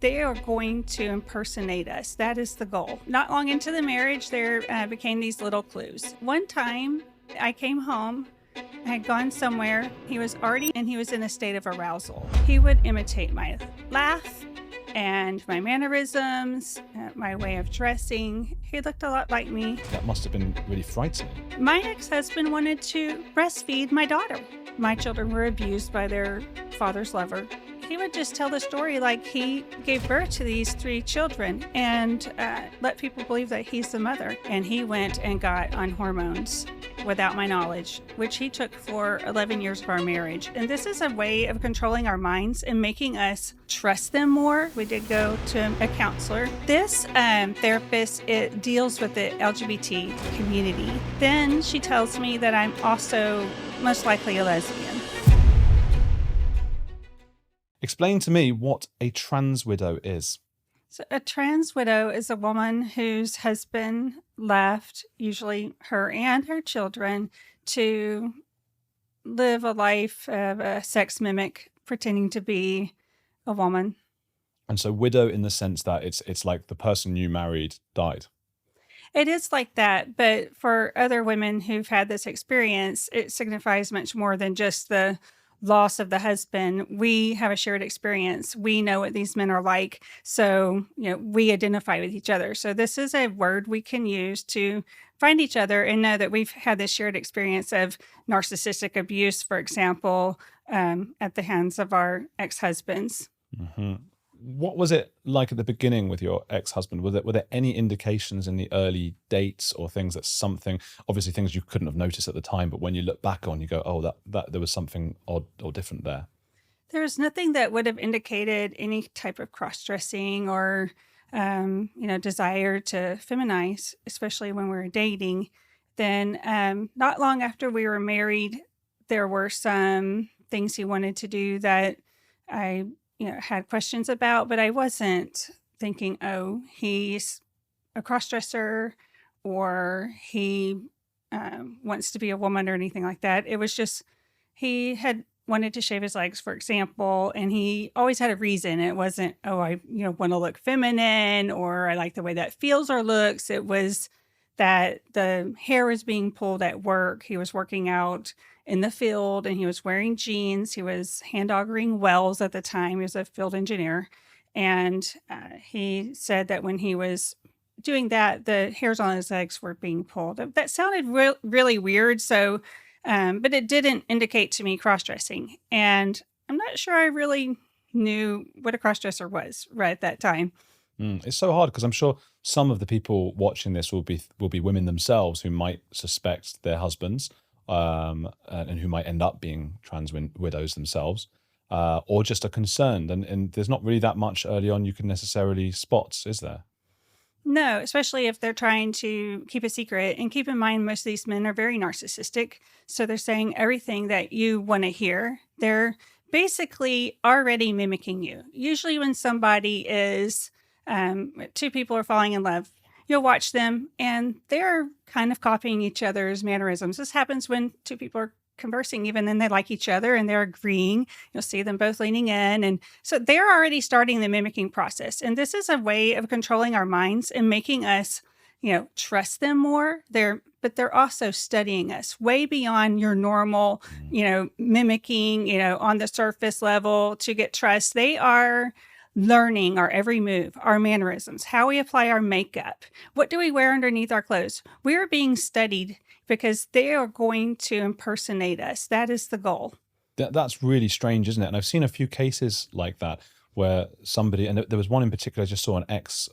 They are going to impersonate us. That is the goal. Not long into the marriage, there became these little clues. One time I came home, I had gone somewhere. He was already, and he was in a state of arousal. He would imitate my laugh and my mannerisms, my way of dressing. He looked a lot like me. That must have been really frightening. My ex-husband wanted to breastfeed my daughter. My children were abused by their father's lover. He would just tell the story like he gave birth to these 3 children and let people believe that he's the mother. And he went and got on hormones without my knowledge, which he took for 11 years of our marriage. And this is a way of controlling our minds and making us trust them more. We did go to a counselor. This therapist, it deals with the LGBT community. Then she tells me that I'm also most likely a lesbian. Explain to me what a trans widow is. So a trans widow is a woman whose husband left, usually her and her children, to live a life of a sex mimic, pretending to be a woman. And so widow in the sense that it's like the person you married died. It is like that, but for other women who've had this experience, it signifies much more than just the loss of the husband. We have a shared experience. We know what these men are like. So, we identify with each other. So this is a word we can use to find each other and know that we've had this shared experience of narcissistic abuse, for example, at the hands of our ex-husbands. Mm-hmm. What was it like at the beginning with your ex-husband? Were there any indications in the early dates or things that something, obviously things you couldn't have noticed at the time, but when you look back on, you go, oh, that there was something odd or different there? There was nothing that would have indicated any type of cross-dressing or, desire to feminize, especially when we were dating. Then not long after we were married, there were some things he wanted to do that I had questions about, but I wasn't thinking, oh, he's a crossdresser or he wants to be a woman or anything like that. It was just, he had wanted to shave his legs, for example, and he always had a reason. It wasn't, oh, I want to look feminine or I like the way that feels or looks. It was that the hair was being pulled at work. He was working out in the field and he was wearing jeans. He was hand augering wells at the time. He was a field engineer. And he said that when he was doing that, the hairs on his legs were being pulled. That sounded really weird. So, but it didn't indicate to me cross-dressing. And I'm not sure I really knew what a cross-dresser was right at that time. It's so hard because I'm sure some of the people watching this will be women themselves who might suspect their husbands and who might end up being trans widows themselves, or just are concerned. And there's not really that much early on you can necessarily spot, is there? No, especially if they're trying to keep a secret. And keep in mind, most of these men are very narcissistic. So they're saying everything that you want to hear. They're basically already mimicking you. Usually when somebody is, 2 people are falling in love, you'll watch them and they're kind of copying each other's mannerisms. This happens when 2 people are conversing, even then they like each other and they're agreeing. You'll see them both leaning in. And so they're already starting the mimicking process. And this is a way of controlling our minds and making us, trust them more. But they're also studying us way beyond your normal, mimicking, on the surface level to get trust. They are learning our every move, our mannerisms, how we apply our makeup. What do we wear underneath our clothes? We are being studied because they are going to impersonate us. That is the goal. That's really strange, isn't it? And I've seen a few cases like that where somebody, and there was one in particular, I just saw an ex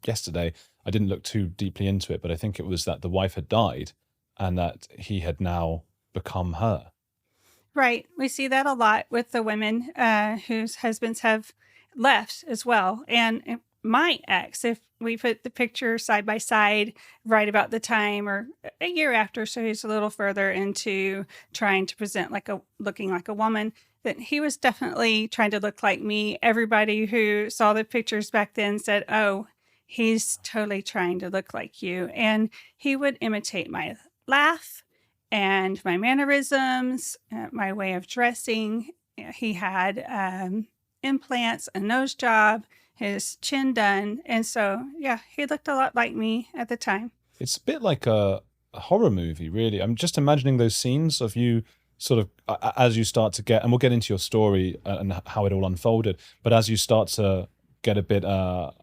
yesterday. I didn't look too deeply into it, but I think it was that the wife had died and that he had now become her. Right. We see that a lot with the women whose husbands have left as well. And my ex, if we put the picture side by side right about the time or a year after, so he's a little further into trying to present looking like a woman, that he was definitely trying to look like me. Everybody who saw the pictures back then said, oh, he's totally trying to look like you. And he would imitate my laugh and my mannerisms, my way of dressing. He had implants, a nose job. his chin done. And so, yeah, he looked a lot like me at the time. It's a bit like a horror movie, really. I'm just imagining those scenes of you sort of as you start to get, and we'll get into your story and how it all unfolded, but as you start to get a bit, well,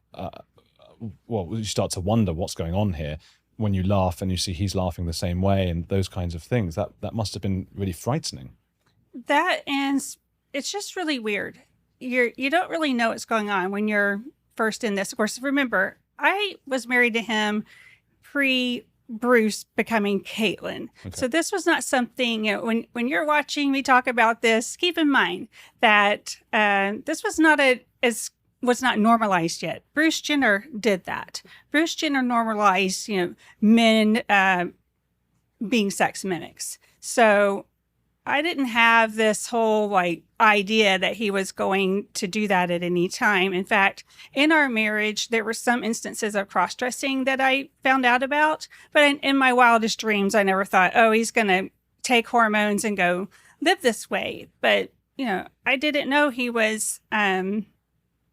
you start to wonder what's going on here when you laugh and you see he's laughing the same way and those kinds of things. That must have been really frightening. That, and it's just really weird. You don't really know what's going on when you're first in this. Of course, remember, I was married to him pre Bruce becoming Caitlin. Okay. So this was not something, when you're watching me talk about this, keep in mind that this was not was not normalized yet. Bruce Jenner did that. Bruce Jenner normalized, men being sex mimics. So I didn't have this whole idea that he was going to do that at any time. In fact, in our marriage, there were some instances of cross-dressing that I found out about. But in my wildest dreams, I never thought, oh, he's going to take hormones and go live this way. But, I didn't know he was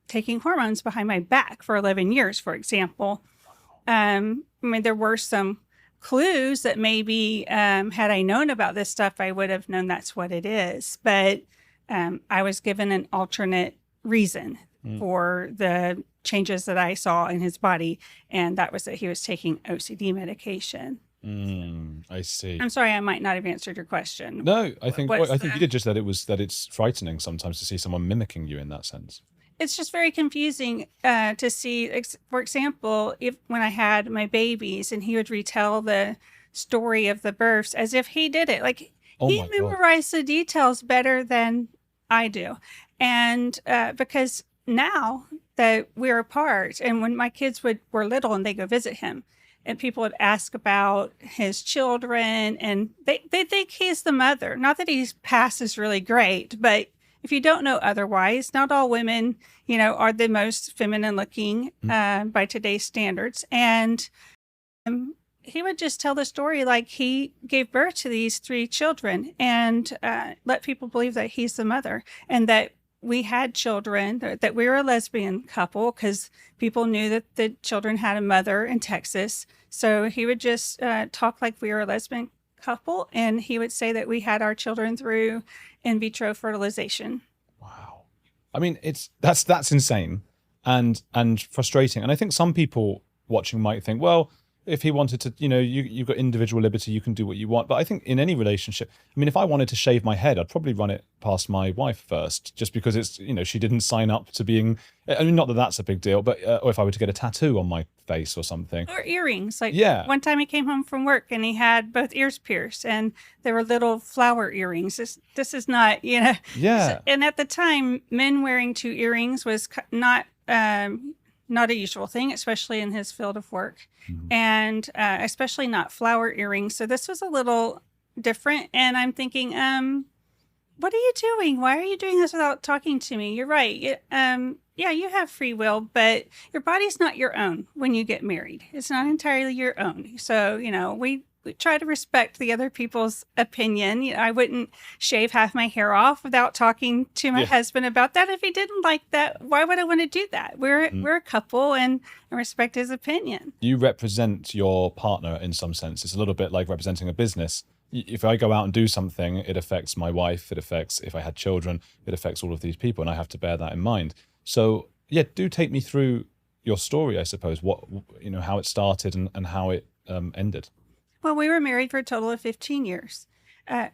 taking hormones behind my back for 11 years, for example. There were some clues that maybe had I known about this stuff, I would have known that's what it is. But I was given an alternate reason for the changes that I saw in his body, and that was that he was taking OCD medication. I see. I'm sorry, I might not have answered your question. No, I think you did, just that it's frightening sometimes to see someone mimicking you in that sense. It's just very confusing to see, for example, when I had my babies and he would retell the story of the births as if he did it. He memorized the details better than I do. And because now that we're apart, and when my kids were little and they go visit him, and people would ask about his children, and they think he's the mother. Not that his past is really great, but if you don't know otherwise, not all women, are the most feminine looking by today's standards. And he would just tell the story like he gave birth to these 3 children and let people believe that he's the mother and that we had children, that we were a lesbian couple because people knew that the children had a mother in Texas. So he would just talk like we were a lesbian couple, and he would say that we had our children through in vitro fertilization. Wow. I mean, that's insane and frustrating. And I think some people watching might think, well, if he wanted to, you've got individual liberty, you can do what you want. But I think in any relationship, if I wanted to shave my head, I'd probably run it past my wife first, just because it's, she didn't sign up to being, not that that's a big deal, but, or if I were to get a tattoo on my face or something. Or earrings. Yeah. One time he came home from work and he had both ears pierced and there were little flower earrings. This is not, Yeah. And at the time, men wearing 2 earrings was not a usual thing, especially in his field of work, and especially not flower earrings. So this was a little different. And I'm thinking, what are you doing? Why are you doing this without talking to me? You're right. Yeah, you have free will, but your body's not your own when you get married. It's not entirely your own. So, we try to respect the other people's opinion. I wouldn't shave half my hair off without talking to my husband about that. If he didn't like that, why would I want to do that? We're a couple, and I respect his opinion. You represent your partner in some sense. It's a little bit like representing a business. If I go out and do something, it affects my wife. It affects, if I had children, it affects all of these people, and I have to bear that in mind. So, yeah, do take me through your story, I suppose. What, how it started and how it ended. Well, we were married for a total of 15 years.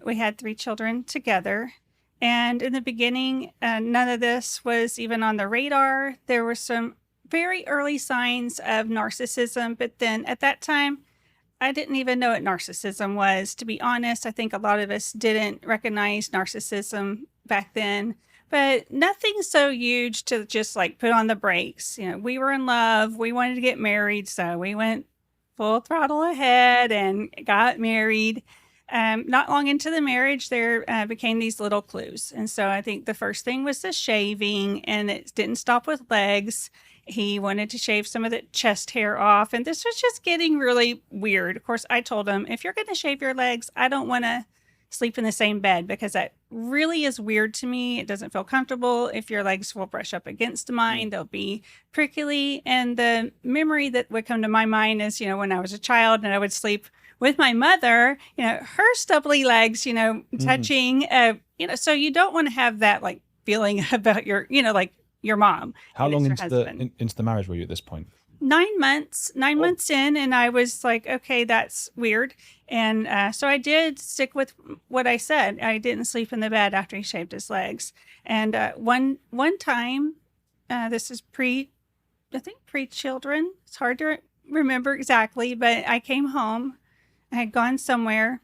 We had 3 children together. And in the beginning, none of this was even on the radar. There were some very early signs of narcissism. But then at that time, I didn't even know what narcissism was. To be honest, I think a lot of us didn't recognize narcissism back then. But nothing so huge to just put on the brakes. We were in love. We wanted to get married. So we went full throttle ahead and got married. Not long into the marriage, there became these little clues. And so I think the first thing was the shaving, and it didn't stop with legs. He wanted to shave some of the chest hair off, and this was just getting really weird. Of course, I told him, if you're going to shave your legs, I don't want to sleep in the same bed because that really is weird to me. It doesn't feel comfortable. If your legs will brush up against mine, they'll be prickly. And the memory that would come to my mind is, when I was a child and I would sleep with my mother, her stubbly legs, touching, so you don't want to have that like feeling about your, like your mom. How long your into the marriage were you at this point? 9 months, 9 months in, and I was like, okay, that's weird. And so I did stick with what I said. I didn't sleep in the bed after he shaved his legs. And one time, this is pre-children. It's hard to remember exactly, but I came home. I had gone somewhere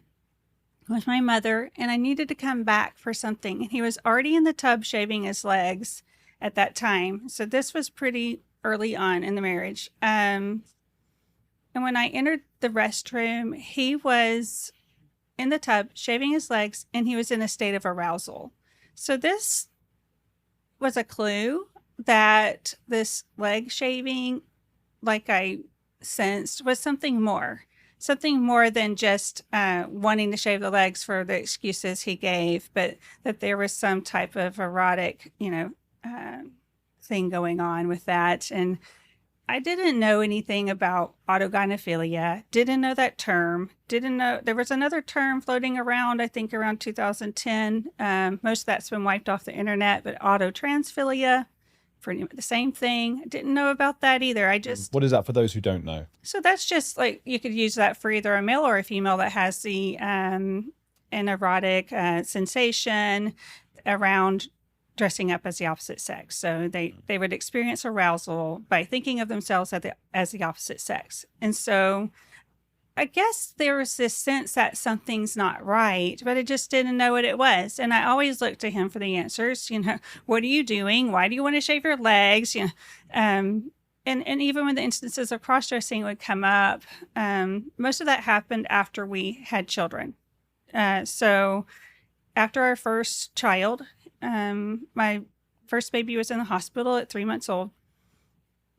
with my mother, and I needed to come back for something. And he was already in the tub shaving his legs at that time. So this was pretty early on in the marriage. And when I entered the restroom, he was in the tub shaving his legs, and he was in a state of arousal. So this was a clue that this leg shaving, like I sensed, was something more than just wanting to shave the legs for the excuses he gave, but that there was some type of erotic, thing going on with that. And I didn't know anything about autogynephilia, didn't know that term, didn't know there was another term floating around, I think around 2010. Most of that's been wiped off the internet, but autotransphilia, pretty much the same thing. I didn't know about that either. What is that for those who don't know? So that's just like, you could use that for either a male or a female that has the an erotic sensation around dressing up as the opposite sex. So they would experience arousal by thinking of themselves as the opposite sex. And so I guess there was this sense that something's not right, but I just didn't know what it was. And I always looked to him for the answers. What are you doing? Why do you want to shave your legs? And even when the instances of cross-dressing would come up, most of that happened after we had children. So after our first child, my first baby was in the hospital at 3 months old,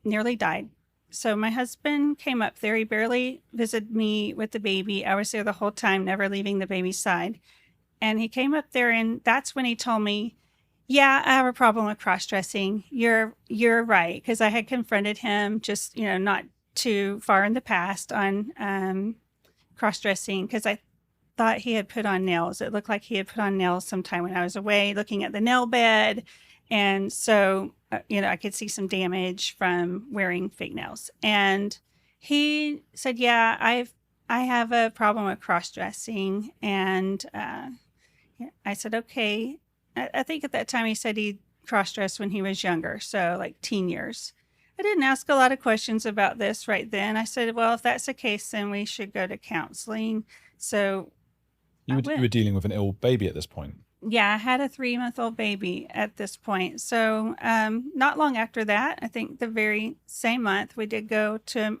nearly died. So my husband came up there. He barely visited me with the baby. I was there the whole time, never leaving the baby's side. And he came up there, and that's when he told me, yeah, I have a problem with cross-dressing. You're right. Because I had confronted him just, not too far in the past on cross-dressing, because I thought he had put on nails. It looked like he had put on nails sometime when I was away looking at the nail bed. And so, I could see some damage from wearing fake nails. And he said, yeah, I have a problem with cross-dressing. And I said, okay. I think at that time he said he cross-dressed when he was younger, so like teen years. I didn't ask a lot of questions about this right then. I said, well, if that's the case, then we should go to counseling. So you were dealing with an ill baby at this point. Yeah, I had a 3-month-old baby at this point. So not long after that, I think the very same month, we did go to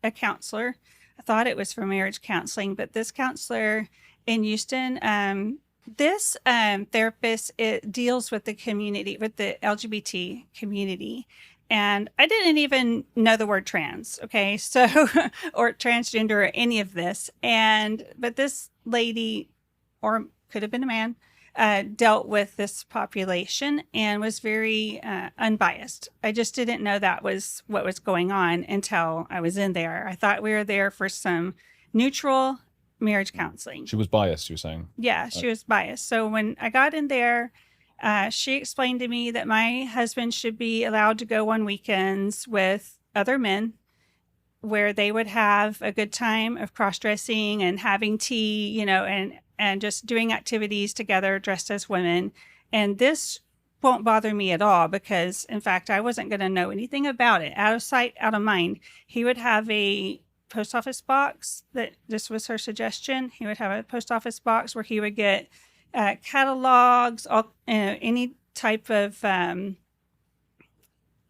a counselor. I thought it was for marriage counseling, but this counselor in Houston, this therapist, it deals with the community, with the LGBT community. And I didn't even know the word trans, okay? So, or transgender or any of this. But this lady, or could have been a man, dealt with this population and was very unbiased. I just didn't know that was what was going on until I was in there. I thought we were there for some neutral marriage counseling. She was biased, you were saying? Yeah, she was biased. So when I got in there, she explained to me that my husband should be allowed to go on weekends with other men where they would have a good time of cross-dressing and having tea, and just doing activities together dressed as women. And this won't bother me at all because, in fact, I wasn't going to know anything about it. Out of sight, out of mind. He would have a post office box this was her suggestion. He would have a post office box where he would get catalogs, any type of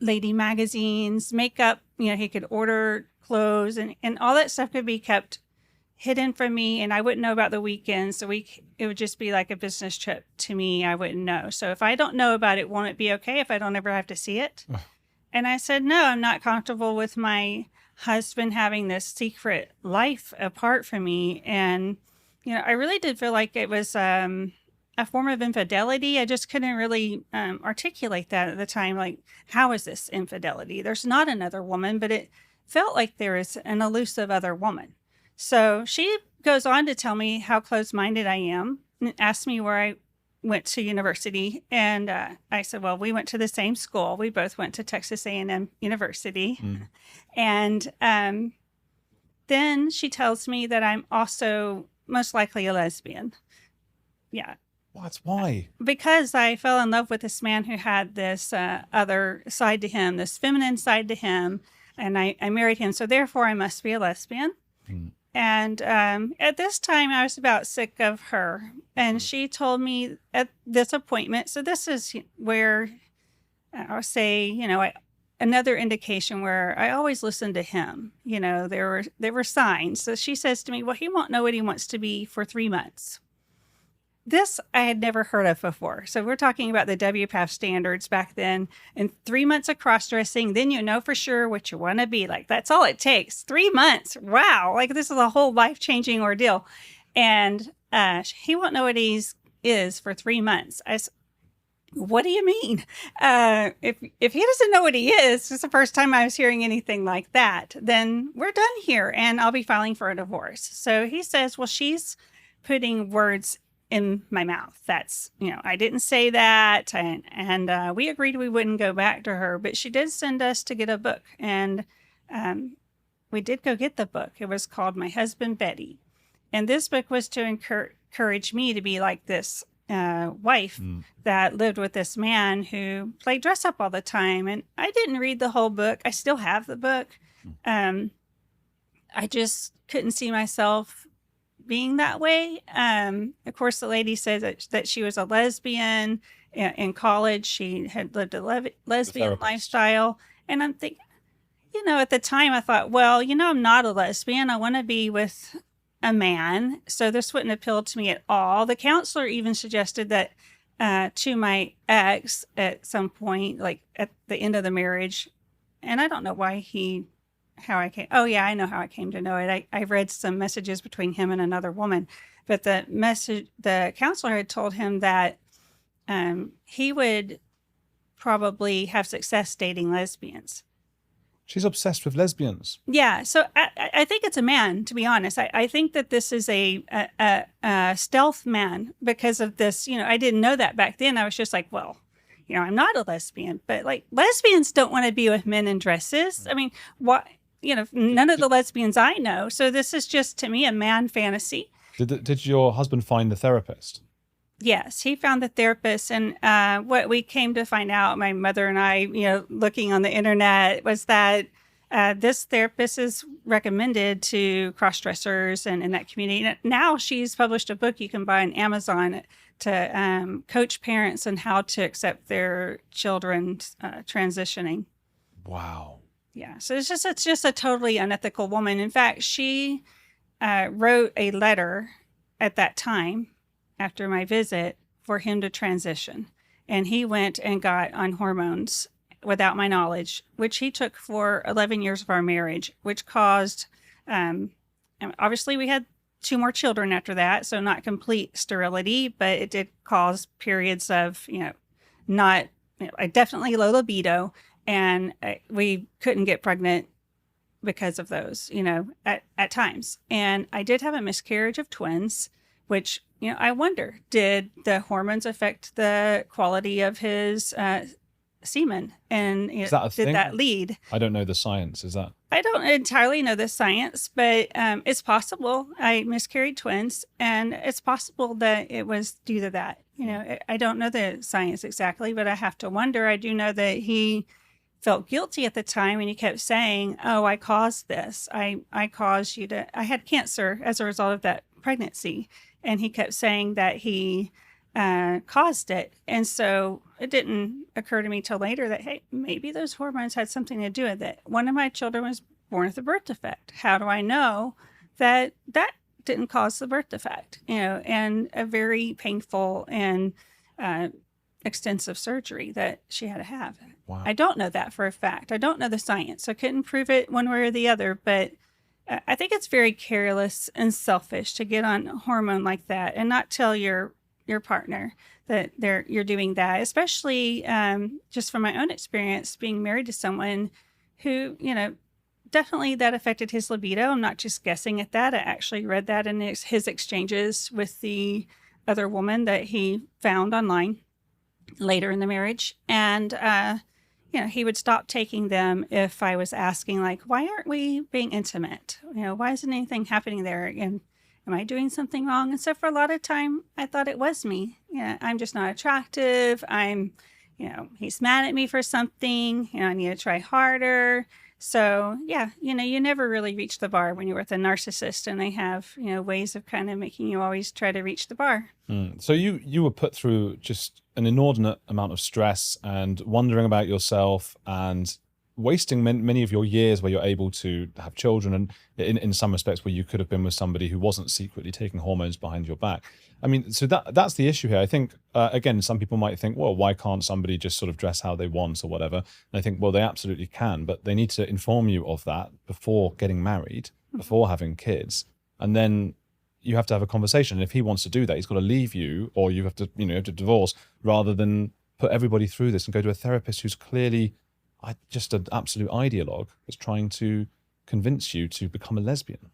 lady magazines, makeup. He could order clothes and all that stuff could be kept hidden from me, and I wouldn't know about the weekends. It would just be like a business trip to me. I wouldn't know. So if I don't know about it, won't it be okay if I don't ever have to see it? And I said, no, I'm not comfortable with my husband having this secret life apart from me. And, I really did feel like it was a form of infidelity. I just couldn't really articulate that at the time. Like, how is this infidelity? There's not another woman, but it felt like there is an elusive other woman. So she goes on to tell me how close-minded I am and asked me where I went to university. And I said, well, we went to the same school. We both went to Texas A&M University. And then she tells me that I'm also most likely a lesbian. Yeah. What? Why? Because I fell in love with this man who had this other side to him, this feminine side to him, and I married him. So therefore, I must be a lesbian. And at this time, I was about sick of her. And she told me at this appointment, so this is where I'll say, another indication where I always listen to him. There were signs. So she says to me, well, he won't know what he wants to be for 3 months. This I had never heard of before. So we're talking about the WPATH standards back then. And 3 months of cross-dressing, then you know for sure what you want to be. Like, that's all it takes. 3 months. Wow. Like, this is a whole life-changing ordeal. And he won't know what he is for 3 months. I said, what do you mean? If he doesn't know what he is, it's the first time I was hearing anything like that, then we're done here and I'll be filing for a divorce. So he says, well, she's putting words in my mouth. That's, I didn't say that. And we agreed we wouldn't go back to her, but she did send us to get a book. And we did go get the book. It was called My Husband, Betty. And this book was to encourage me to be like this wife that lived with this man who played dress up all the time. And I didn't read the whole book. I still have the book. I just couldn't see myself being that way. Of course, the lady said that she was a lesbian in college. She had lived a lesbian lifestyle. And I'm thinking, at the time I thought, well, I'm not a lesbian. I want to be with a man. So this wouldn't appeal to me at all. The counselor even suggested that to my ex at some point, like at the end of the marriage. And I don't know how I came. Oh yeah, I know how I came to know it. I read some messages between him and another woman, but the counselor had told him that he would probably have success dating lesbians. She's obsessed with lesbians. Yeah, so I think it's a man, to be honest. I think that this is a stealth man because of this. I didn't know that back then. I was just like, well, I'm not a lesbian, but like lesbians don't want to be with men in dresses. I mean, what? None of the lesbians I know. So this is just, to me, a man fantasy. Did your husband find the therapist? Yes, he found the therapist. And what we came to find out, my mother and I, looking on the internet, was that this therapist is recommended to cross-dressers and in that community. Now she's published a book you can buy on Amazon to coach parents on how to accept their children transitioning. Wow. Yeah, so it's just a totally unethical woman. In fact, she wrote a letter at that time after my visit for him to transition. And he went and got on hormones without my knowledge, which he took for 11 years of our marriage, which caused, obviously we had 2 more children after that, so not complete sterility, but it did cause periods of, definitely low libido. And we couldn't get pregnant because of those, at times. And I did have a miscarriage of twins, which, I wonder, did the hormones affect the quality of his semen? And Is that a did thing? that lead? I don't know the science. Is that? I don't entirely know the science, but it's possible. I miscarried twins, and it's possible that it was due to that. I don't know the science exactly, but I have to wonder. I do know that he felt guilty at the time, and he kept saying, oh, I caused this. I caused you to, I had cancer as a result of that pregnancy. And he kept saying that he caused it. And so it didn't occur to me till later that, hey, maybe those hormones had something to do with it. One of my children was born with a birth defect. How do I know that didn't cause the birth defect? And a very painful and extensive surgery that she had to have. Wow. I don't know that for a fact. I don't know the science. I couldn't prove it one way or the other, but I think it's very careless and selfish to get on a hormone like that and not tell your partner that you're doing that, especially just from my own experience being married to someone who, definitely that affected his libido. I'm not just guessing at that. I actually read that in his exchanges with the other woman that he found online later in the marriage. And, he would stop taking them if I was asking, like, why aren't we being intimate? Why isn't anything happening there? And am I doing something wrong? And so for a lot of time, I thought it was me. I'm just not attractive. He's mad at me for something. I need to try harder. So, you never really reach the bar when you're with a narcissist, and they have, ways of kind of making you always try to reach the bar. So you were put through just an inordinate amount of stress and wondering about yourself and wasting many of your years where you're able to have children, and in some respects where you could have been with somebody who wasn't secretly taking hormones behind your back. I mean, so that's the issue here. I think, again, some people might think, well, why can't somebody just sort of dress how they want or whatever? And I think, well, they absolutely can, but they need to inform you of that before getting married, before having kids. And then you have to have a conversation. And if he wants to do that, he's got to leave you, or you have to, divorce, rather than put everybody through this and go to a therapist who's clearly just an absolute ideologue that's trying to convince you to become a lesbian.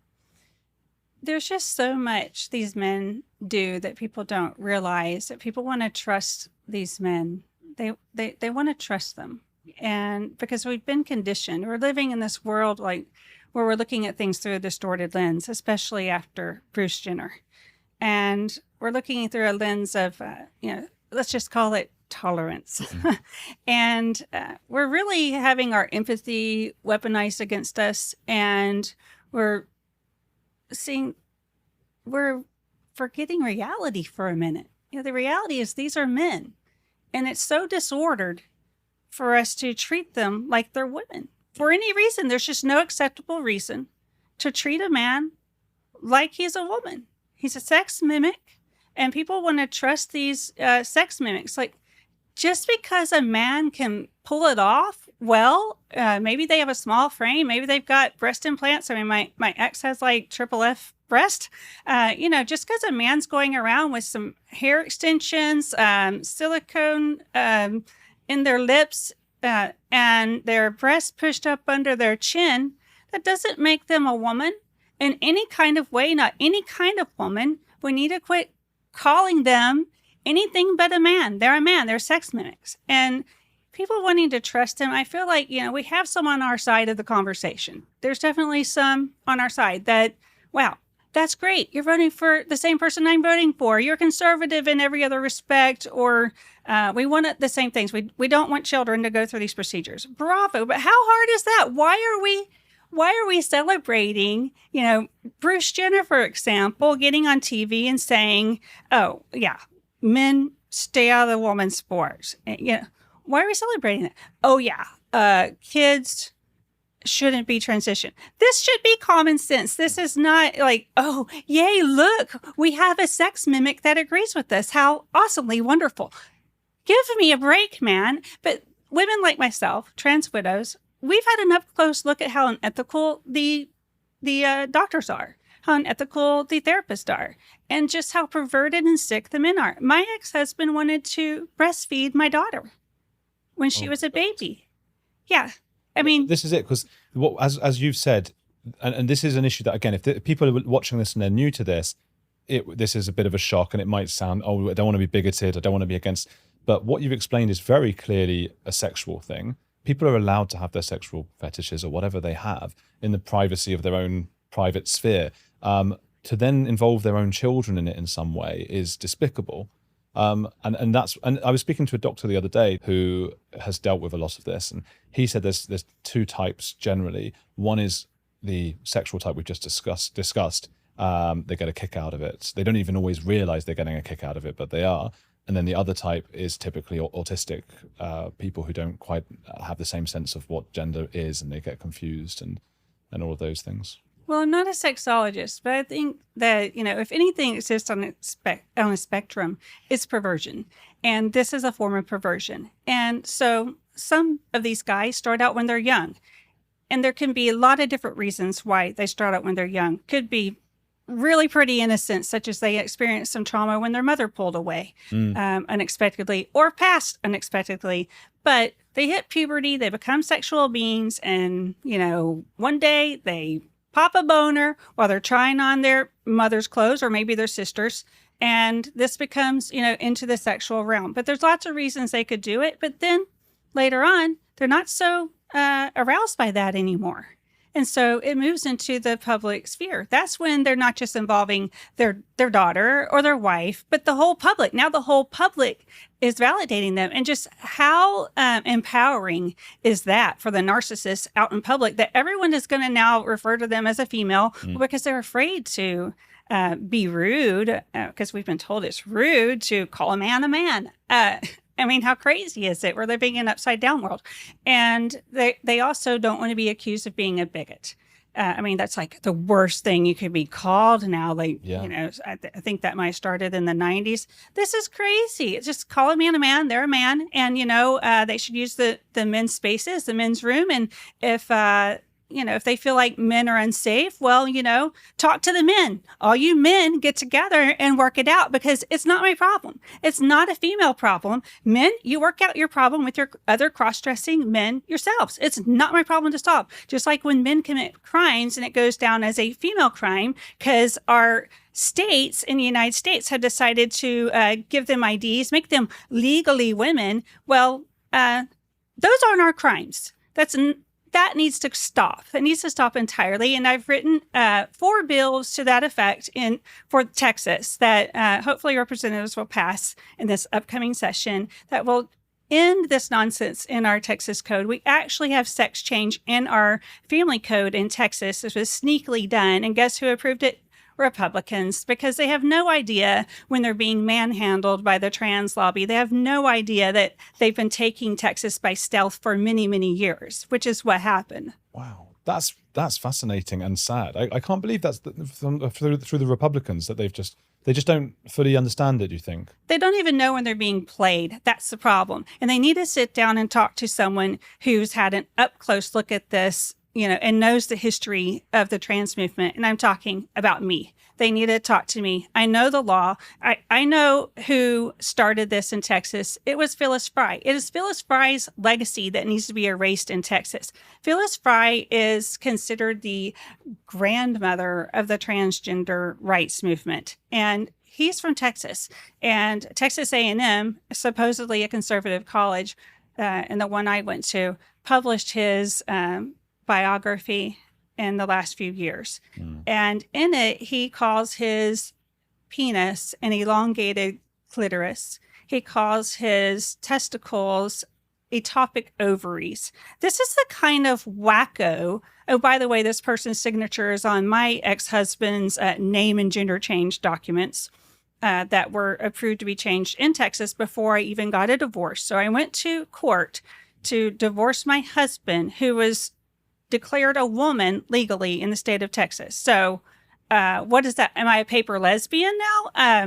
There's just so much these men do that people don't realize, that people want to trust these men. They want to trust them. And because we've been conditioned, we're living in this world like where we're looking at things through a distorted lens, especially after Bruce Jenner. And we're looking through a lens of, let's just call it tolerance. Mm-hmm. And we're really having our empathy weaponized against us. And we're forgetting reality for a minute. The reality is these are men. And it's so disordered for us to treat them like they're women. For any reason, there's just no acceptable reason to treat a man like he's a woman. He's a sex mimic, and people want to trust these sex mimics. Like, just because a man can pull it off, well, maybe they have a small frame, maybe they've got breast implants. I mean, my ex has like triple F breast. Just because a man's going around with some hair extensions, silicone in their lips, and their breasts pushed up under their chin, that doesn't make them a woman in any kind of way, not any kind of woman. We need to quit calling them anything but a man. They're a man. They're sex mimics. And people wanting to trust them, I feel like, we have some on our side of the conversation. There's definitely some on our side that, wow, that's great. You're voting for the same person I'm voting for. You're conservative in every other respect, or we want the same things. We don't want children to go through these procedures. Bravo. But how hard is that? Why are we celebrating, Bruce Jenner, for example, getting on TV and saying, oh, yeah, men stay out of the woman's sports? Why are we celebrating that? Oh, yeah, kids shouldn't be transitioned. This should be common sense. This is not like, oh, yay, look, we have a sex mimic that agrees with us. How awesomely wonderful. Give me a break, man. But women like myself, trans widows, we've had an up-close look at how unethical the doctors are, how unethical the therapists are, and just how perverted and sick the men are. My ex-husband wanted to breastfeed my daughter when she was a baby. Yeah. I mean, this is it, because as you've said, and this is an issue that, again, if people are watching this and they're new to this, this is a bit of a shock, and it might sound, oh, I don't want to be bigoted, I don't want to be against, but what you've explained is very clearly a sexual thing. People are allowed to have their sexual fetishes or whatever they have in the privacy of their own private sphere. To then involve their own children in it in some way is despicable. And I was speaking to a doctor the other day who has dealt with a lot of this, and he said there's two types generally. One is the sexual type we've just discussed. They get a kick out of it. They don't even always realize they're getting a kick out of it, but they are. And then the other type is typically autistic people who don't quite have the same sense of what gender is, and they get confused and all of those things. Well, I'm not a sexologist, but I think that, if anything exists on a spectrum, it's perversion. And this is a form of perversion. And so some of these guys start out when they're young. And there can be a lot of different reasons why they start out when they're young. Could be really pretty innocent, such as they experienced some trauma when their mother pulled away unexpectedly or passed unexpectedly. But they hit puberty, they become sexual beings, and, one day they pop a boner while they're trying on their mother's clothes or maybe their sister's. And this becomes, into the sexual realm. But there's lots of reasons they could do it. But then later on, they're not so aroused by that anymore. And so it moves into the public sphere. That's when they're not just involving their daughter or their wife, but the whole public. Now the whole public is validating them. And just how empowering is that for the narcissist out in public, that everyone is going to now refer to them as a female because they're afraid to be rude, because we've been told it's rude to call a man a man. I mean, how crazy is it? Where they're being an upside down world. And they also don't want to be accused of being a bigot. I mean, that's like the worst thing you could be called now. I think that might have started in the 90s. This is crazy. It's just call a man, they're a man. And, they should use the men's spaces, the men's room. And if they feel like men are unsafe, well, talk to the men. All you men get together and work it out, because it's not my problem. It's not a female problem. Men, you work out your problem with your other cross-dressing men yourselves. It's not my problem to solve. Just like when men commit crimes and it goes down as a female crime because our states in the United States have decided to give them IDs, make them legally women. Well, those aren't our crimes. That needs to stop. That needs to stop entirely. And I've written 4 bills to that effect for Texas that hopefully representatives will pass in this upcoming session that will end this nonsense in our Texas code. We actually have sex change in our family code in Texas. This was sneakily done. And guess who approved it? Republicans, because they have no idea when they're being manhandled by the trans lobby. They have no idea that they've been taking Texas by stealth for many, many years, which is what happened. Wow. That's fascinating and sad. I can't believe that's through the Republicans that they just don't fully understand it, do you think? They don't even know when they're being played. That's the problem. And they need to sit down and talk to someone who's had an up-close look at this, and knows the history of the trans movement. And I'm talking about me. They need to talk to me. I know the law. I know who started this in Texas. It was Phyllis Fry. It is Phyllis Fry's legacy that needs to be erased in Texas. Phyllis Fry is considered the grandmother of the transgender rights movement. And he's from Texas. And Texas A&M, supposedly a conservative college, and the one I went to, published his biography in the last few years. And in it, he calls his penis an elongated clitoris. He calls his testicles ectopic ovaries. This is the kind of wacko. Oh, by the way, this person's signature is on my ex-husband's name and gender change documents that were approved to be changed in Texas before I even got a divorce. So I went to court to divorce my husband, who was declared a woman legally in the state of Texas. So what is that? Am I a paper lesbian now?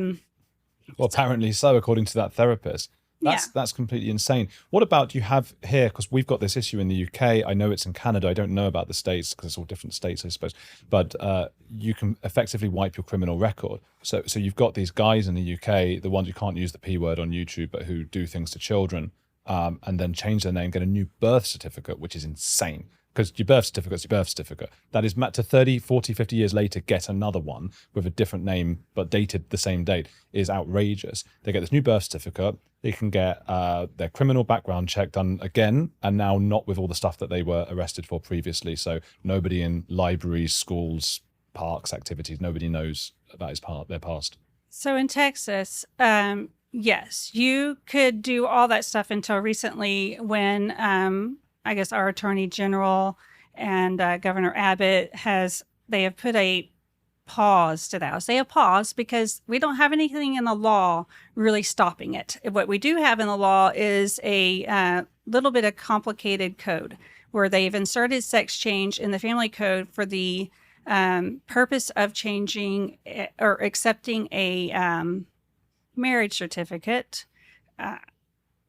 Well, apparently so, according to that therapist. That's completely insane. What about you have here, because we've got this issue in the UK. I know it's in Canada. I don't know about the States because it's all different states, I suppose. But you can effectively wipe your criminal record. So you've got these guys in the UK, the ones who can't use the P word on YouTube, but who do things to children, and then change their name, get a new birth certificate, which is insane. Because your birth certificate's your birth certificate. That is to 30, 40, 50 years later, get another one with a different name, but dated the same date, is outrageous. They get this new birth certificate. They can get their criminal background check done again, and now not with all the stuff that they were arrested for previously. So nobody in libraries, schools, parks, activities, nobody knows about their past. So in Texas, yes, you could do all that stuff until recently when I guess our Attorney General and Governor Abbott have put a pause to that. I'll say a pause because we don't have anything in the law really stopping it. What we do have in the law is a little bit of complicated code where they've inserted sex change in the family code for the purpose of changing or accepting a marriage certificate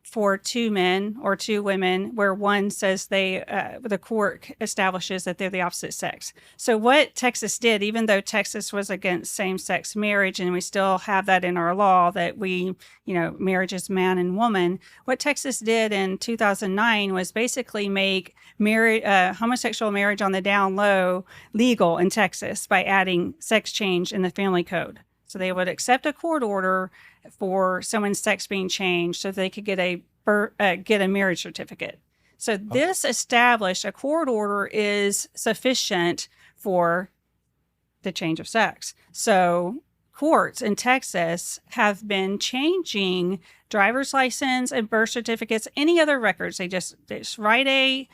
for two men or two women where one says the court establishes that they're the opposite sex. So what Texas did, even though Texas was against same-sex marriage, and we still have that in our law that marriage is man and woman, what Texas did in 2009 was basically make homosexual marriage on the down low legal in Texas by adding sex change in the family code. So they would accept a court order for someone's sex being changed so they could get a marriage certificate. So this established a court order is sufficient for the change of sex. So courts in Texas have been changing driver's license and birth certificates, any other records. They just write a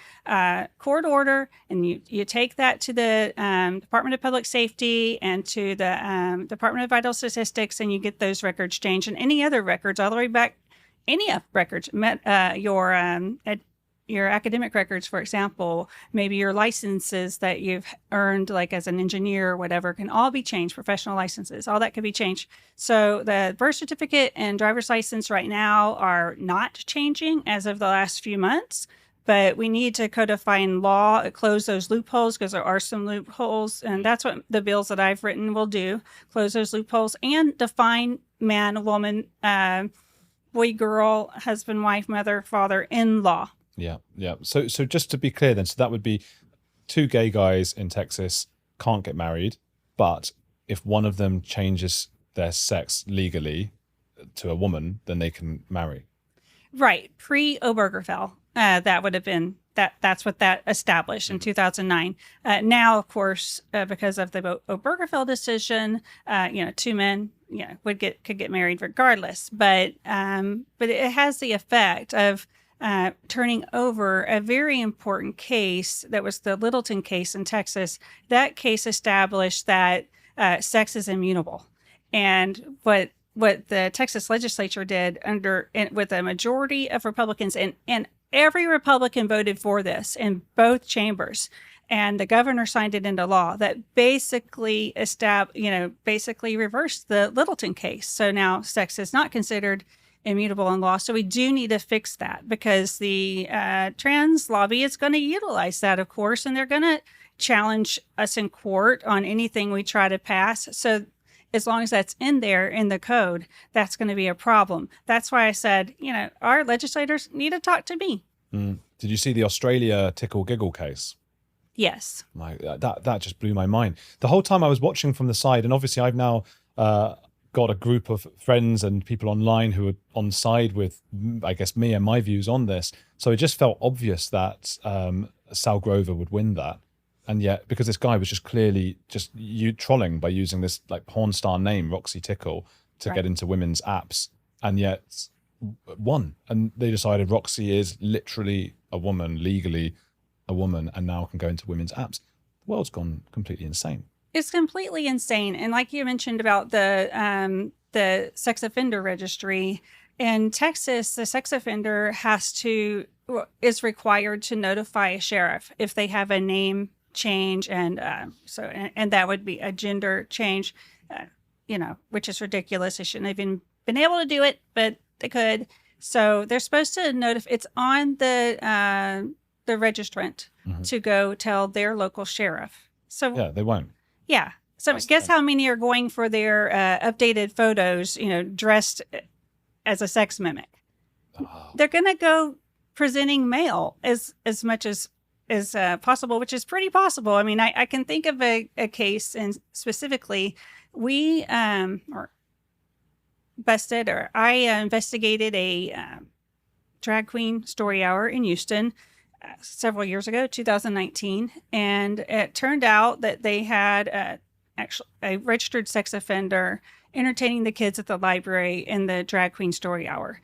court order, and you take that to the Department of Public Safety and to the Department of Vital Statistics, and you get those records changed. And any other records, all the way back, any records, your academic records, for example, maybe your licenses that you've earned, like as an engineer or whatever, can all be changed. Professional licenses, all that could be changed. So the birth certificate and driver's license right now are not changing as of the last few months, but we need to codify in law, close those loopholes, because there are some loopholes, and that's what the bills that I've written will do, close those loopholes and define man, woman, boy, girl, husband, wife, mother, father in law. Yeah. So just to be clear then, so that would be two gay guys in Texas can't get married, but if one of them changes their sex legally to a woman, then they can marry. Right. Pre-Obergefell, that would have been, that's what that established in 2009. Now, of course, because of the Obergefell decision, two men could get married regardless. But it has the effect of turning over a very important case that was the Littleton case in Texas. That case established that sex is immutable. And what the Texas legislature did with a majority of Republicans, and every Republican voted for this in both chambers, and the governor signed it into law, that basically reversed the Littleton case. So now sex is not considered immutable in law. So we do need to fix that, because the trans lobby is going to utilize that, of course, and they're going to challenge us in court on anything we try to pass. So as long as that's in there in the code, that's going to be a problem. That's why I said, our legislators need to talk to me. Did you see the Australia Tickle Giggle case? Yes. That just blew my mind. The whole time I was watching from the side, and obviously I've now got a group of friends and people online who are on side with, I guess, me and my views on this. So it just felt obvious that Sal Grover would win that. And yet, because this guy was just clearly trolling by using this like porn star name, Roxy Tickle, to get into women's apps, and yet won. And they decided Roxy is literally a woman, legally a woman, and now can go into women's apps. The world's gone completely insane. It's completely insane. And like you mentioned about the sex offender registry, in Texas, the sex offender is required to notify a sheriff if they have a name change, and that would be a gender change, which is ridiculous. They shouldn't have even been able to do it, but they could. So they're supposed to notify. It's on the registrant to go tell their local sheriff. So yeah, they won't. Yeah. So guess how many are going for their updated photos, dressed as a sex mimic? Oh. They're going to go presenting male as much as possible, which is pretty possible. I mean, I can think of a case, and specifically, I investigated a drag queen story hour in Houston several years ago, 2019, and it turned out that they had a registered sex offender entertaining the kids at the library in the drag queen story hour.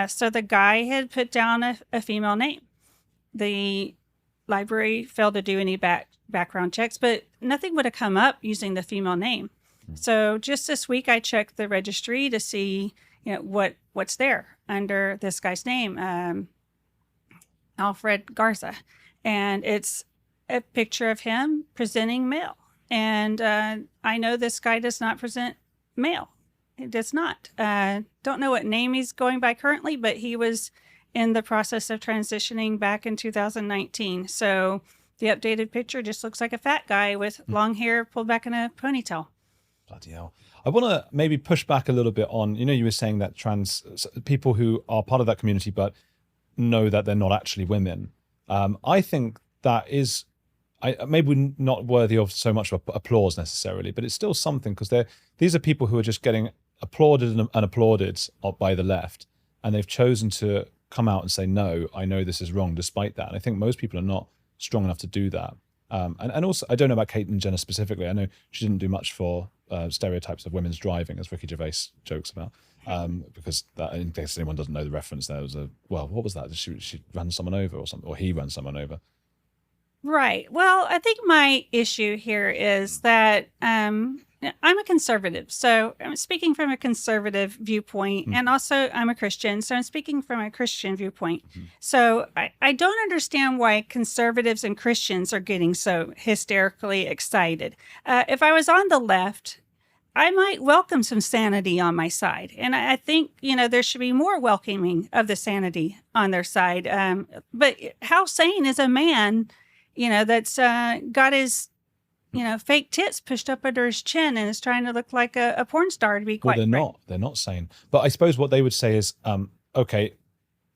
So the guy had put down a female name. The library failed to do any background checks, but nothing would have come up using the female name. So just this week, I checked the registry to see, what's there under this guy's name, Alfred Garza, and it's a picture of him presenting male. And I know this guy does not present male. He does not. Don't know what name he's going by currently, but he was in the process of transitioning back in 2019. So the updated picture just looks like a fat guy with long hair pulled back in a ponytail. Bloody hell. I want to maybe push back a little bit on, you were saying that trans people who are part of that community but know that they're not actually women. I think that is maybe not worthy of so much applause necessarily, but it's still something, because these are people who are just getting applauded and applauded by the left, and they've chosen to come out and say, no, I know this is wrong despite that. And I think most people are not strong enough to do that. And also, I don't know about Caitlin Jenner specifically. I know she didn't do much for stereotypes of women's driving, as Ricky Gervais jokes about, because that, in case anyone doesn't know the reference, there was what was that? She ran someone over or something, or he ran someone over. Right. Well, I think my issue here is that I'm a conservative. So I'm speaking from a conservative viewpoint, and also I'm a Christian. So I'm speaking from a Christian viewpoint. So I don't understand why conservatives and Christians are getting so hysterically excited. If I was on the left, I might welcome some sanity on my side. And I think, there should be more welcoming of the sanity on their side. But how sane is a man, that's got his, fake tits pushed up under his chin and is trying to look like a porn star, to be quite frank? They're not sane. But I suppose what they would say is, okay,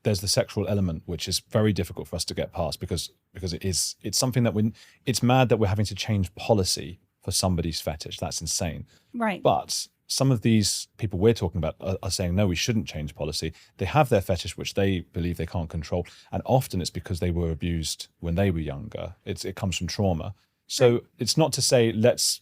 there's the sexual element, which is very difficult for us to get past because it's something that it's mad that we're having to change policy for somebody's fetish. That's insane. Right. But some of these people we're talking about are saying, no, we shouldn't change policy. They have their fetish, which they believe they can't control. And often it's because they were abused when they were younger. It comes from trauma. So It's not to say let's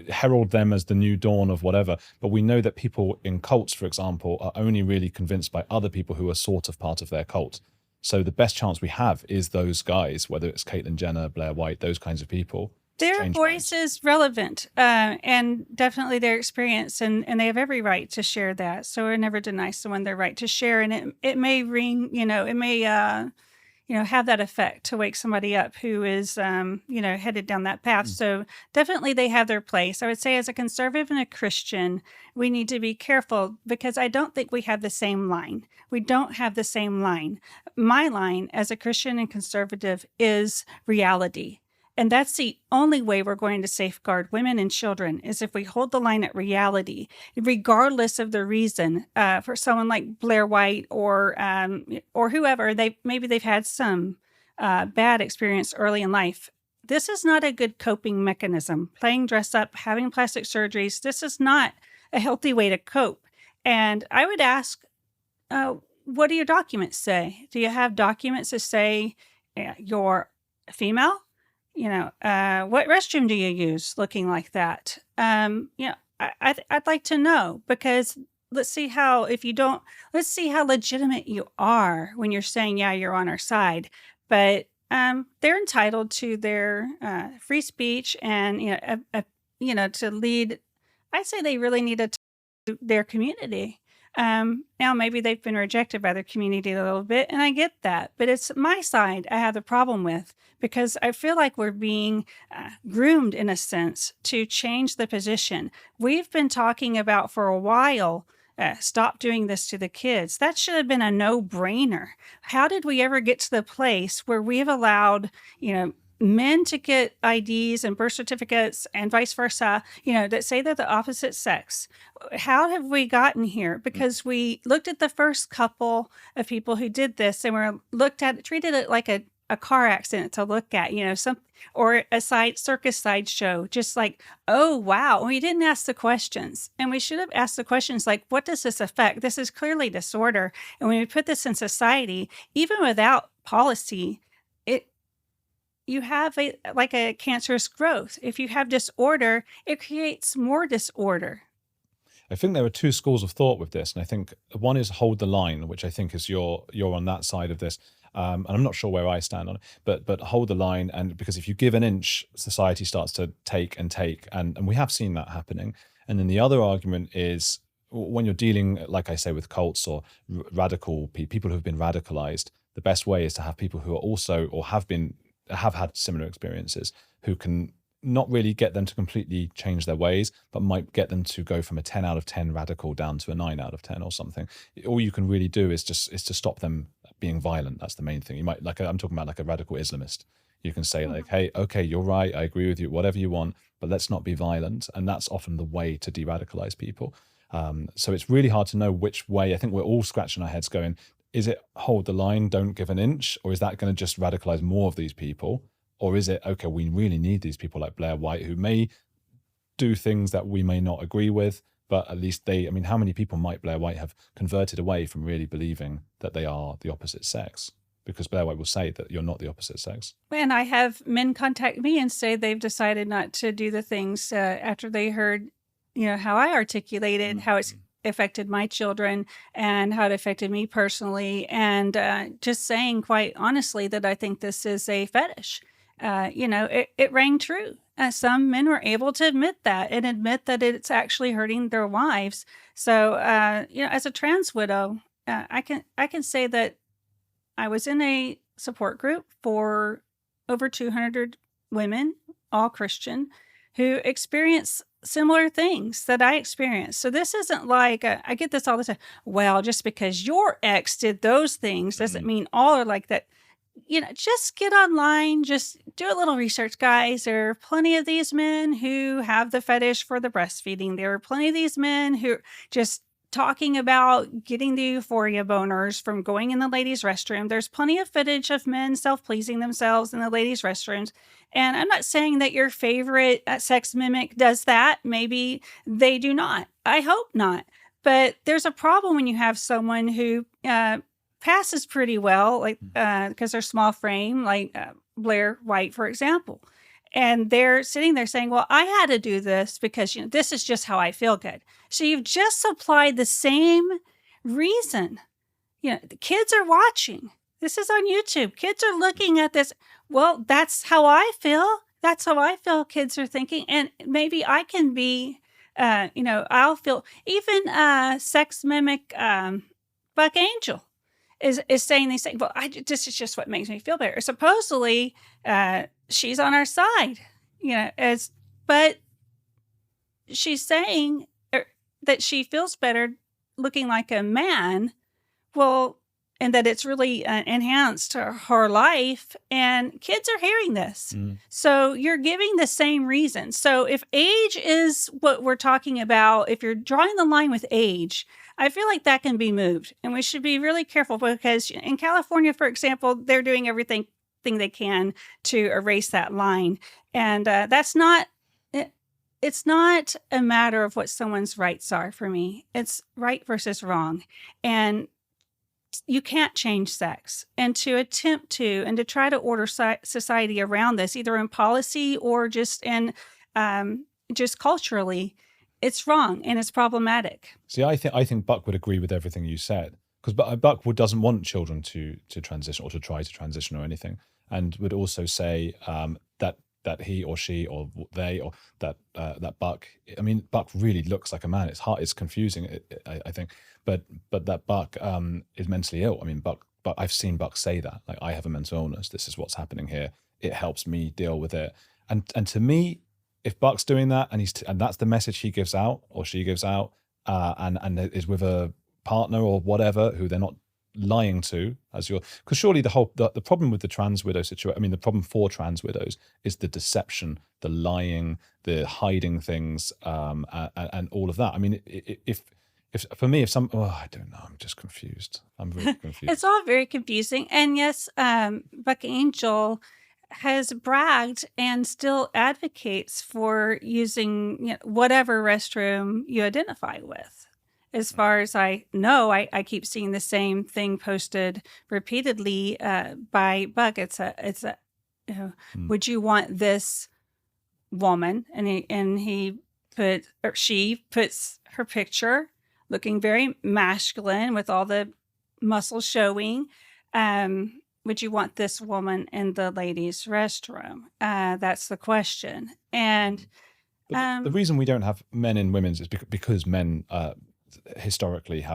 herald them as the new dawn of whatever, but we know that people in cults, for example, are only really convinced by other people who are sort of part of their cult. So the best chance we have is those guys, whether it's Caitlin Jenner, Blaire White, those kinds of people. Their voice is relevant, and definitely their experience, and they have every right to share that. So I never deny someone their right to share, and it may ring, it may, have that effect to wake somebody up who is, headed down that path. So definitely they have their place. I would say as a conservative and a Christian, we need to be careful, because I don't think we have the same line. We don't have the same line. My line as a Christian and conservative is reality. And that's the only way we're going to safeguard women and children, is if we hold the line at reality, regardless of the reason. For someone like Blaire White or whoever, maybe they've had some bad experience early in life. This is not a good coping mechanism. Playing dress up, having plastic surgeries, this is not a healthy way to cope. And I would ask, what do your documents say? Do you have documents that say you're female? What restroom do you use looking like that? I'd like to know, because let's see how legitimate you are when you're saying, yeah, you're on our side. But they're entitled to their free speech and, to lead. I'd say they really need to talk to their community. Now, maybe they've been rejected by their community a little bit, and I get that. But it's my side I have the problem with, because I feel like we're being groomed, in a sense, to change the position. We've been talking about for a while, stop doing this to the kids. That should have been a no-brainer. How did we ever get to the place where we've allowed, men to get IDs and birth certificates and vice versa, that say they're the opposite sex? How have we gotten here? Because we looked at the first couple of people who did this, and treated it like a car accident to look at, or a circus sideshow, just like, oh, wow. We didn't ask the questions, and we should have asked the questions like, what does this affect? This is clearly disorder. And when we put this in society, even without policy, you have a cancerous growth. If you have disorder, it creates more disorder. I think there are two schools of thought with this, and I think one is hold the line, which I think is you're on that side of this, and I'm not sure where I stand on it, but hold the line, and because if you give an inch, society starts to take, and we have seen that happening. And then the other argument is when you're dealing, like I say, with cults or radical people who've been radicalized, the best way is to have people who are also or have had similar experiences, who can not really get them to completely change their ways, but might get them to go from a 10 out of 10 radical down to a 9 out of 10 or something. All you can really do is to stop them being violent. That's the main thing. You might, like, I'm talking about like a radical Islamist. You can say like, hey, okay, you're right, I agree with you, whatever you want, but let's not be violent. And that's often the way to de-radicalize people. So it's really hard to know which way. I think we're all scratching our heads going, is it hold the line, don't give an inch? Or is that going to just radicalize more of these people? Or is it, okay, we really need these people like Blaire White who may do things that we may not agree with, but at least I mean, how many people might Blaire White have converted away from really believing that they are the opposite sex? Because Blaire White will say that you're not the opposite sex. And I have men contact me and say they've decided not to do the things after they heard, how I articulated how it's affected my children and how it affected me personally. And just saying quite honestly that I think this is a fetish. It rang true. Some men were able to admit that and admit that it's actually hurting their wives. So, as a trans widow, I can say that I was in a support group for over 200 women, all Christian, who experience similar things that I experienced. So this isn't like, I get this all the time. Well, just because your ex did those things doesn't mean all are like that. Just get online, just do a little research, guys. There are plenty of these men who have the fetish for the breastfeeding. There are plenty of these men who just talking about getting the euphoria boners from going in the ladies' restroom. There's plenty of footage of men self-pleasing themselves in the ladies' restrooms. And I'm not saying that your favorite sex mimic does that. Maybe they do not. I hope not. But there's a problem when you have someone who passes pretty well, like because they're small frame, like Blaire White, for example. And they're sitting there saying, well, I had to do this because, this is just how I feel good. So you've just applied the same reason. The kids are watching. This is on YouTube. Kids are looking at this. Well, that's how I feel. That's how I feel kids are thinking. And maybe I can be, I'll feel, even sex mimic Buck Angel is saying these things. Well, this is just what makes me feel better. Supposedly, she's on our side, but she's saying that she feels better looking like a man. Well, and that it's really enhanced her life, and kids are hearing this. So you're giving the same reason. So if age is what we're talking about, if you're drawing the line with age, I feel like that can be moved, and we should be really careful because in California, for example, they're doing everything they can to erase that line. And that's not, it's not a matter of what someone's rights are for me. It's right versus wrong. And you can't change sex. And to attempt to, and to try to order society around this, either in policy or just in, just culturally, it's wrong and it's problematic. See, I think Buck would agree with everything you said, because Buck doesn't want children to transition or to try to transition or anything, and would also say that he or she or they or that Buck. I mean, Buck really looks like a man. It's hard. It's confusing. I think, but that Buck is mentally ill. I mean, Buck. I've seen Buck say that. Like, I have a mental illness. This is what's happening here. It helps me deal with it. And to me, if Buck's doing that and and that's the message he gives out or she gives out, and is with a partner or whatever who they're not lying to, because surely the problem with the trans widow situation, I mean, the problem for trans widows is the deception, the lying, the hiding things, and all of that. I mean, if for me, I don't know, I'm just confused. I'm really confused. It's all very confusing. And yes, Buck Angel has bragged and still advocates for using whatever restroom you identify with. As far as I know, I keep seeing the same thing posted repeatedly by Buck. It's a would you want this woman? And she puts her picture looking very masculine with all the muscles showing. Would you want this woman in the ladies' restroom? That's the question. And the reason we don't have men in women's is because men historically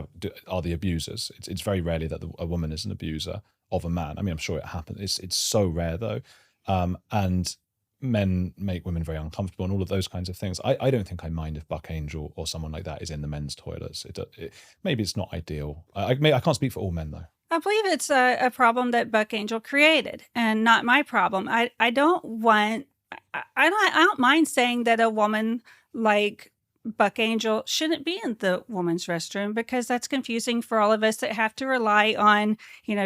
are the abusers. It's very rarely that a woman is an abuser of a man. I mean, I'm sure it happens. It's so rare though, and men make women very uncomfortable and all of those kinds of things. I don't think I mind if Buck Angel or someone like that is in the men's toilets. Maybe it's not ideal. I can't speak for all men though. I believe it's a problem that Buck Angel created and not my problem. I don't want, I don't mind saying that a woman like Buck Angel shouldn't be in the woman's restroom, because that's confusing for all of us that have to rely on,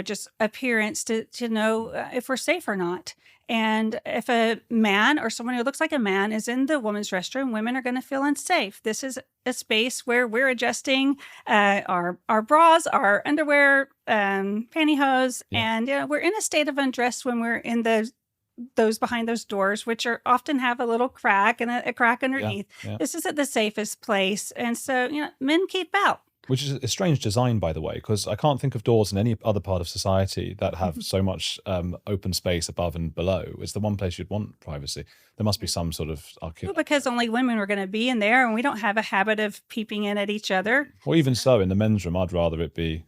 just appearance to know if we're safe or not. And if a man or someone who looks like a man is in the woman's restroom, women are going to feel unsafe. This is a space where we're adjusting our bras, our underwear, pantyhose, Yeah. and we're in a state of undress when we're in those behind those doors, which are often have a little crack and a crack underneath. Yeah. This isn't the safest place, and so men keep out. Which is a strange design, by the way, because I can't think of doors in any other part of society that have so much open space above and below. It's the one place you'd want privacy. There must be some sort of Well, because only women were going to be in there, and we don't have a habit of peeping in at each other. Or even so, in the men's room, I'd rather it be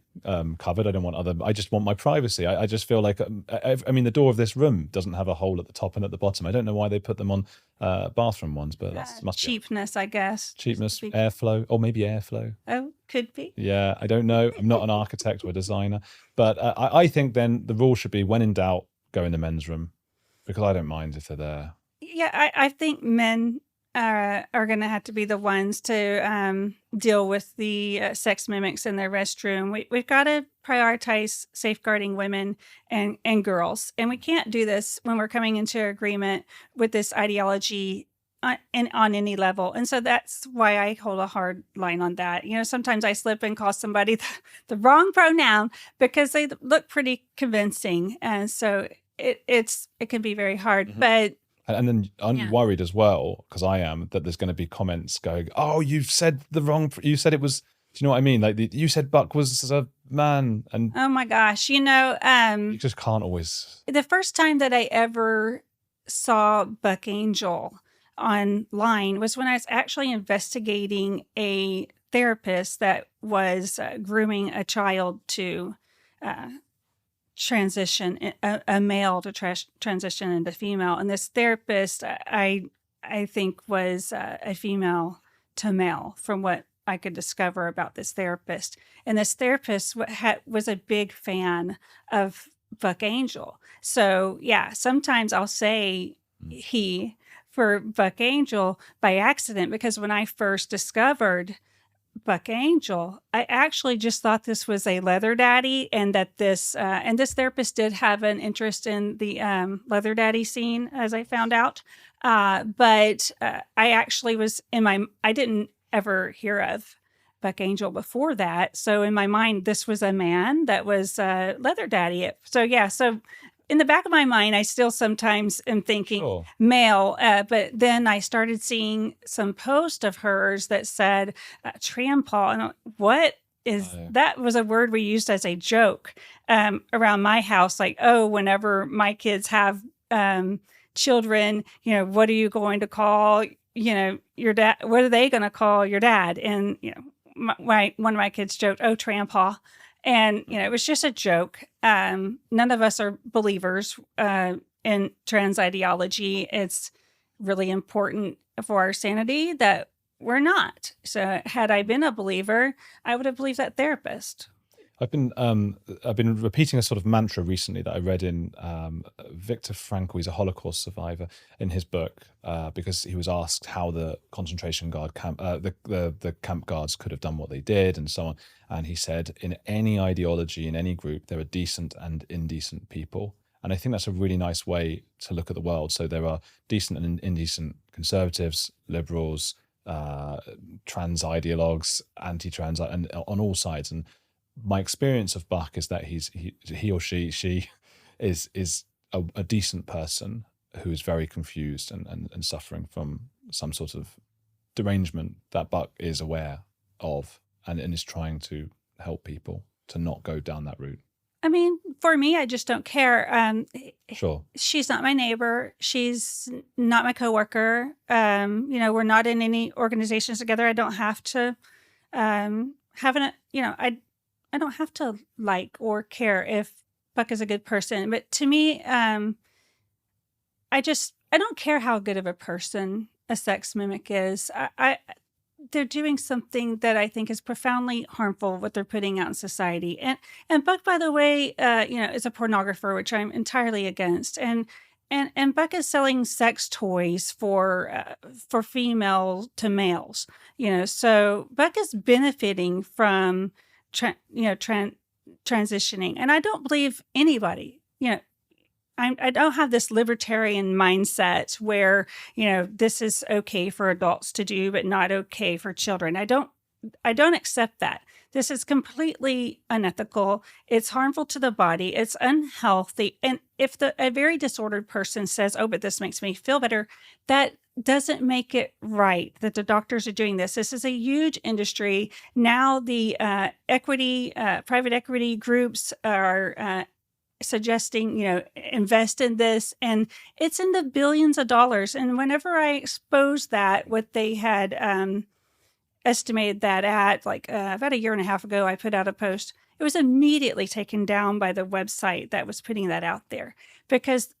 covered. I just want my privacy. I just feel like, I mean, the door of this room doesn't have a hole at the top and at the bottom. I don't know why they put them on bathroom ones, but that must be cheapness, I guess. Cheapness, airflow, or maybe airflow. Oh, could be. Yeah, I don't know. I'm not an architect or a designer, but I think then the rule should be, when in doubt, go in the men's room, because I don't mind if they're there. Yeah, I think men are going to have to be the ones to deal with the sex mimics in their restroom. We've got to prioritize safeguarding women and girls. And we can't do this when we're coming into agreement with this ideology on any level. And so that's why I hold a hard line on that. Sometimes I slip and call somebody the wrong pronoun because they look pretty convincing. And so it can be very hard. Mm-hmm. But and then I'm worried as well, because I am, that there's going to be comments going, "Oh, you've said the wrong. You said it was. Do you know what I mean? Like you said Buck was a man." And oh my gosh, you just can't always. The first time that I ever saw Buck Angel online was when I was actually investigating a therapist that was grooming a child to transition, a male to transition into female. And this therapist, I think, was a female to male, from what I could discover about this therapist. And this therapist was a big fan of Buck Angel. So yeah, sometimes I'll say he for Buck Angel by accident, because when I first discovered Buck Angel, I actually just thought this was a leather daddy, and that this therapist did have an interest in the leather daddy scene, as I found out. But I actually I didn't ever hear of Buck Angel before that. So in my mind, this was a man that was leather daddy. So yeah, so in the back of my mind, I still sometimes am thinking male, but then I started seeing some post of hers that said trampaw. And what is that? Was a word we used as a joke around my house. Like, oh, whenever my kids have children, what are you going to call, your dad? What are they going to call your dad? And, one of my kids joked, oh, trampaw. And, it was just a joke. None of us are believers in trans ideology. It's really important for our sanity that we're not. So had I been a believer, I would have believed that therapist. I've been repeating a sort of mantra recently that I read in Viktor Frankl. He's a Holocaust survivor, in his book, because he was asked how the concentration camp, the camp guards could have done what they did, and so on. And he said, in any ideology, in any group, there are decent and indecent people. And I think that's a really nice way to look at the world. So there are decent and indecent conservatives, liberals, trans ideologues, anti-trans, and on all sides. And my experience of Buck is that he or she is a decent person who is very confused and suffering from some sort of derangement that Buck is aware of, and is trying to help people to not go down that route. I mean, for me, I just don't care. Sure. She's not my neighbor. She's not my coworker. We're not in any organizations together. I don't have to I don't have to like or care if Buck is a good person. But to me, I don't care how good of a person a sex mimic is. they're doing something that I think is profoundly harmful, what they're putting out in society. And Buck, by the way, is a pornographer, which I'm entirely against. And Buck is selling sex toys for female to males. So Buck is benefiting from transitioning, and I don't believe anybody. I don't have this libertarian mindset where, this is okay for adults to do, but not okay for children. I don't accept that. This is completely unethical. It's harmful to the body. It's unhealthy. And if a very disordered person says, "Oh, but this makes me feel better," that doesn't make it right that the doctors are doing this. This is a huge industry. Now the private equity groups are suggesting, invest in this, and it's in the billions of dollars. And whenever I exposed that, what they had estimated that at, like about a year and a half ago, I put out a post. It was immediately taken down by the website that was putting that out there, because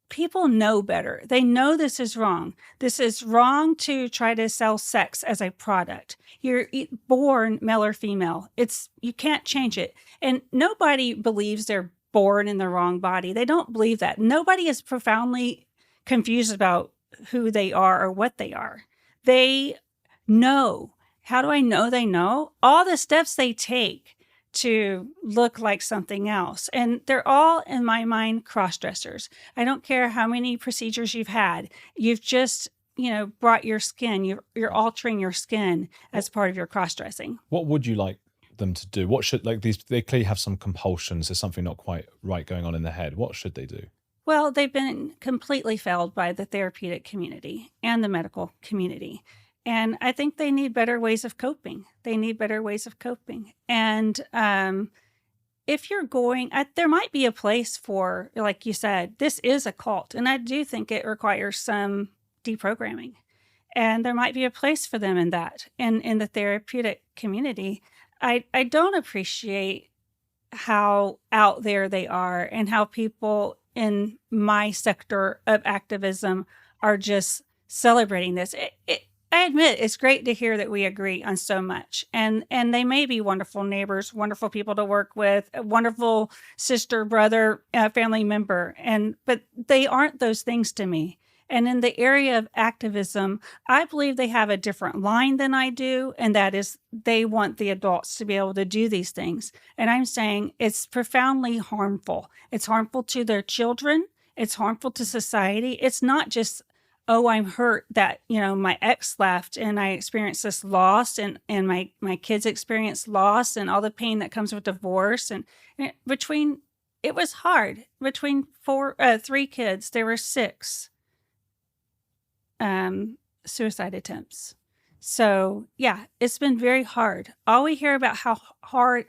people know better. They know this is wrong. This is wrong to try to sell sex as a product. You're born male or female. You can't change it. And nobody believes they're born in the wrong body. They don't believe that. Nobody is profoundly confused about who they are or what they are. They know. How do I know they know? All the steps they take to look like something else. And they're all, in my mind, cross-dressers. I don't care how many procedures you've had. You've just, brought your skin. You're altering your skin as part of your cross-dressing. What would you like them to do? What should, they clearly have some compulsions. There's something not quite right going on in their head. What should they do? Well, they've been completely failed by the therapeutic community and the medical community. And I think they need better ways of coping. And if you're going, there might be a place for, like you said, this is a cult. And I do think it requires some deprogramming. And there might be a place for them in that. And in the therapeutic community, I don't appreciate how out there they are and how people in my sector of activism are just celebrating this. I admit it's great to hear that we agree on so much, and they may be wonderful neighbors, wonderful people to work with, a wonderful sister, brother, family member, but they aren't those things to me. And in the area of activism, I believe they have a different line than I do, and that is they want the adults to be able to do these things. And I'm saying it's profoundly harmful. It's harmful to their children. It's harmful to society. It's not just, "Oh, I'm hurt that, my ex left and I experienced this loss, and my kids experienced loss and all the pain that comes with divorce." And it was hard. Between 3 kids, there were 6 suicide attempts. So yeah, it's been very hard. All we hear about how hard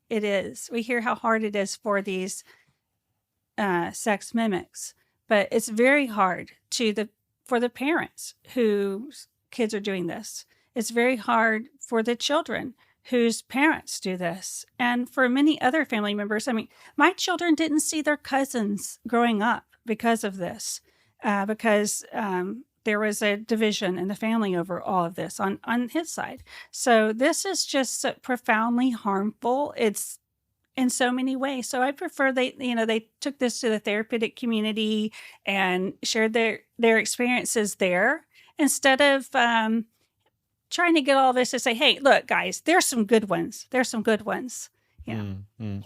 it is. We hear how hard it is for these sex mimics, but it's very hard for the parents whose kids are doing this. It's very hard for the children whose parents do this. And for many other family members, my children didn't see their cousins growing up because of this, because there was a division in the family over all of this on his side. So this is just profoundly harmful. It's in so many ways. So I prefer they took this to the therapeutic community and shared their experiences there, instead of trying to get all this to say, "Hey, look, guys, there's some good ones. Yeah.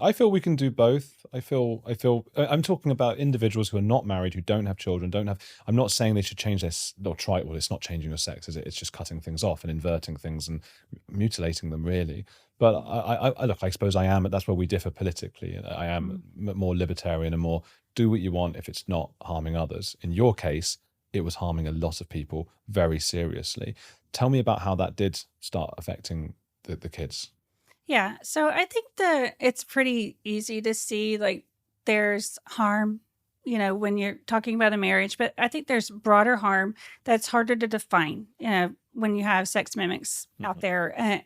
I feel we can do both. I'm talking about individuals who are not married, who don't have children, I'm not saying they should change or try it. Well, it's not changing your sex, is it? It's just cutting things off and inverting things and mutilating them, really. But I suppose I am, that's where we differ politically. I am more libertarian and more do what you want if it's not harming others. In your case, it was harming a lot of people very seriously. Tell me about how that did start affecting the kids. Yeah. So I think it's pretty easy to see, like, there's harm, when you're talking about a marriage, but I think there's broader harm that's harder to define, when you have sex mimics out there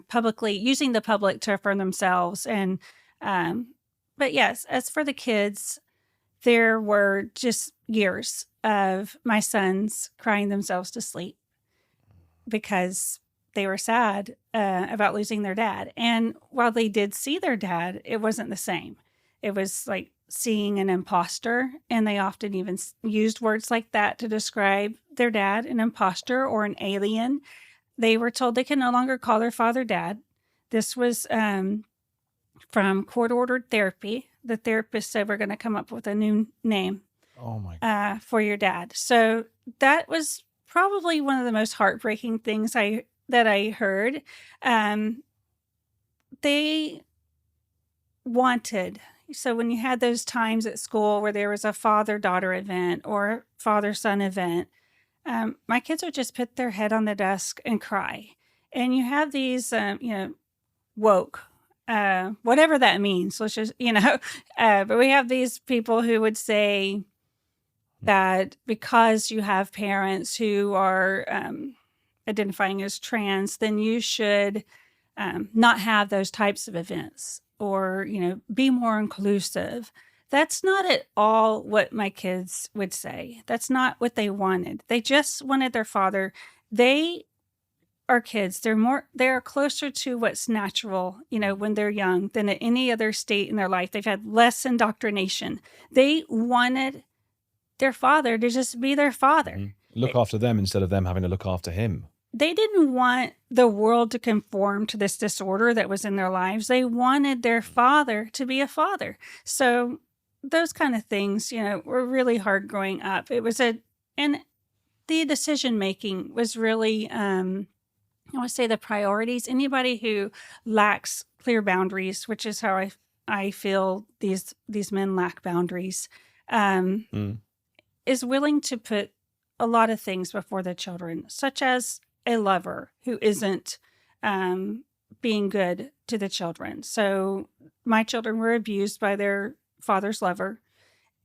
publicly using the public to affirm themselves. And, but yes, as for the kids, there were just years of my sons crying themselves to sleep because they were sad about losing their dad. And while they did see their dad, it wasn't the same. It was like seeing an imposter. And they often even used words like that to describe their dad, an imposter or an alien. They were told they could no longer call their father dad. This was from court-ordered therapy. The therapist said, we're going to come up with a new name for your dad. So that was probably one of the most heartbreaking things that I heard. They wanted, so when you had those times at school where there was a father-daughter event or father-son event, my kids would just put their head on the desk and cry. And you have these, woke, whatever that means. Let's just, but we have these people who would say that because you have parents who are identifying as trans, then you should not have those types of events or, be more inclusive. That's not at all what my kids would say. That's not what they wanted. They just wanted their father. They are kids. They're closer to what's natural, when they're young than at any other state in their life. They've had less indoctrination. They wanted their father to just be their father. Mm-hmm. Look after them instead of them having to look after him. They didn't want the world to conform to this disorder that was in their lives. They wanted their father to be a father. So those kind of things, were really hard growing up. And the decision-making was really, I want to say the priorities. Anybody who lacks clear boundaries, which is how I feel these men lack boundaries, is willing to put a lot of things before the children, such as a lover who isn't being good to the children. So my children were abused by their father's lover,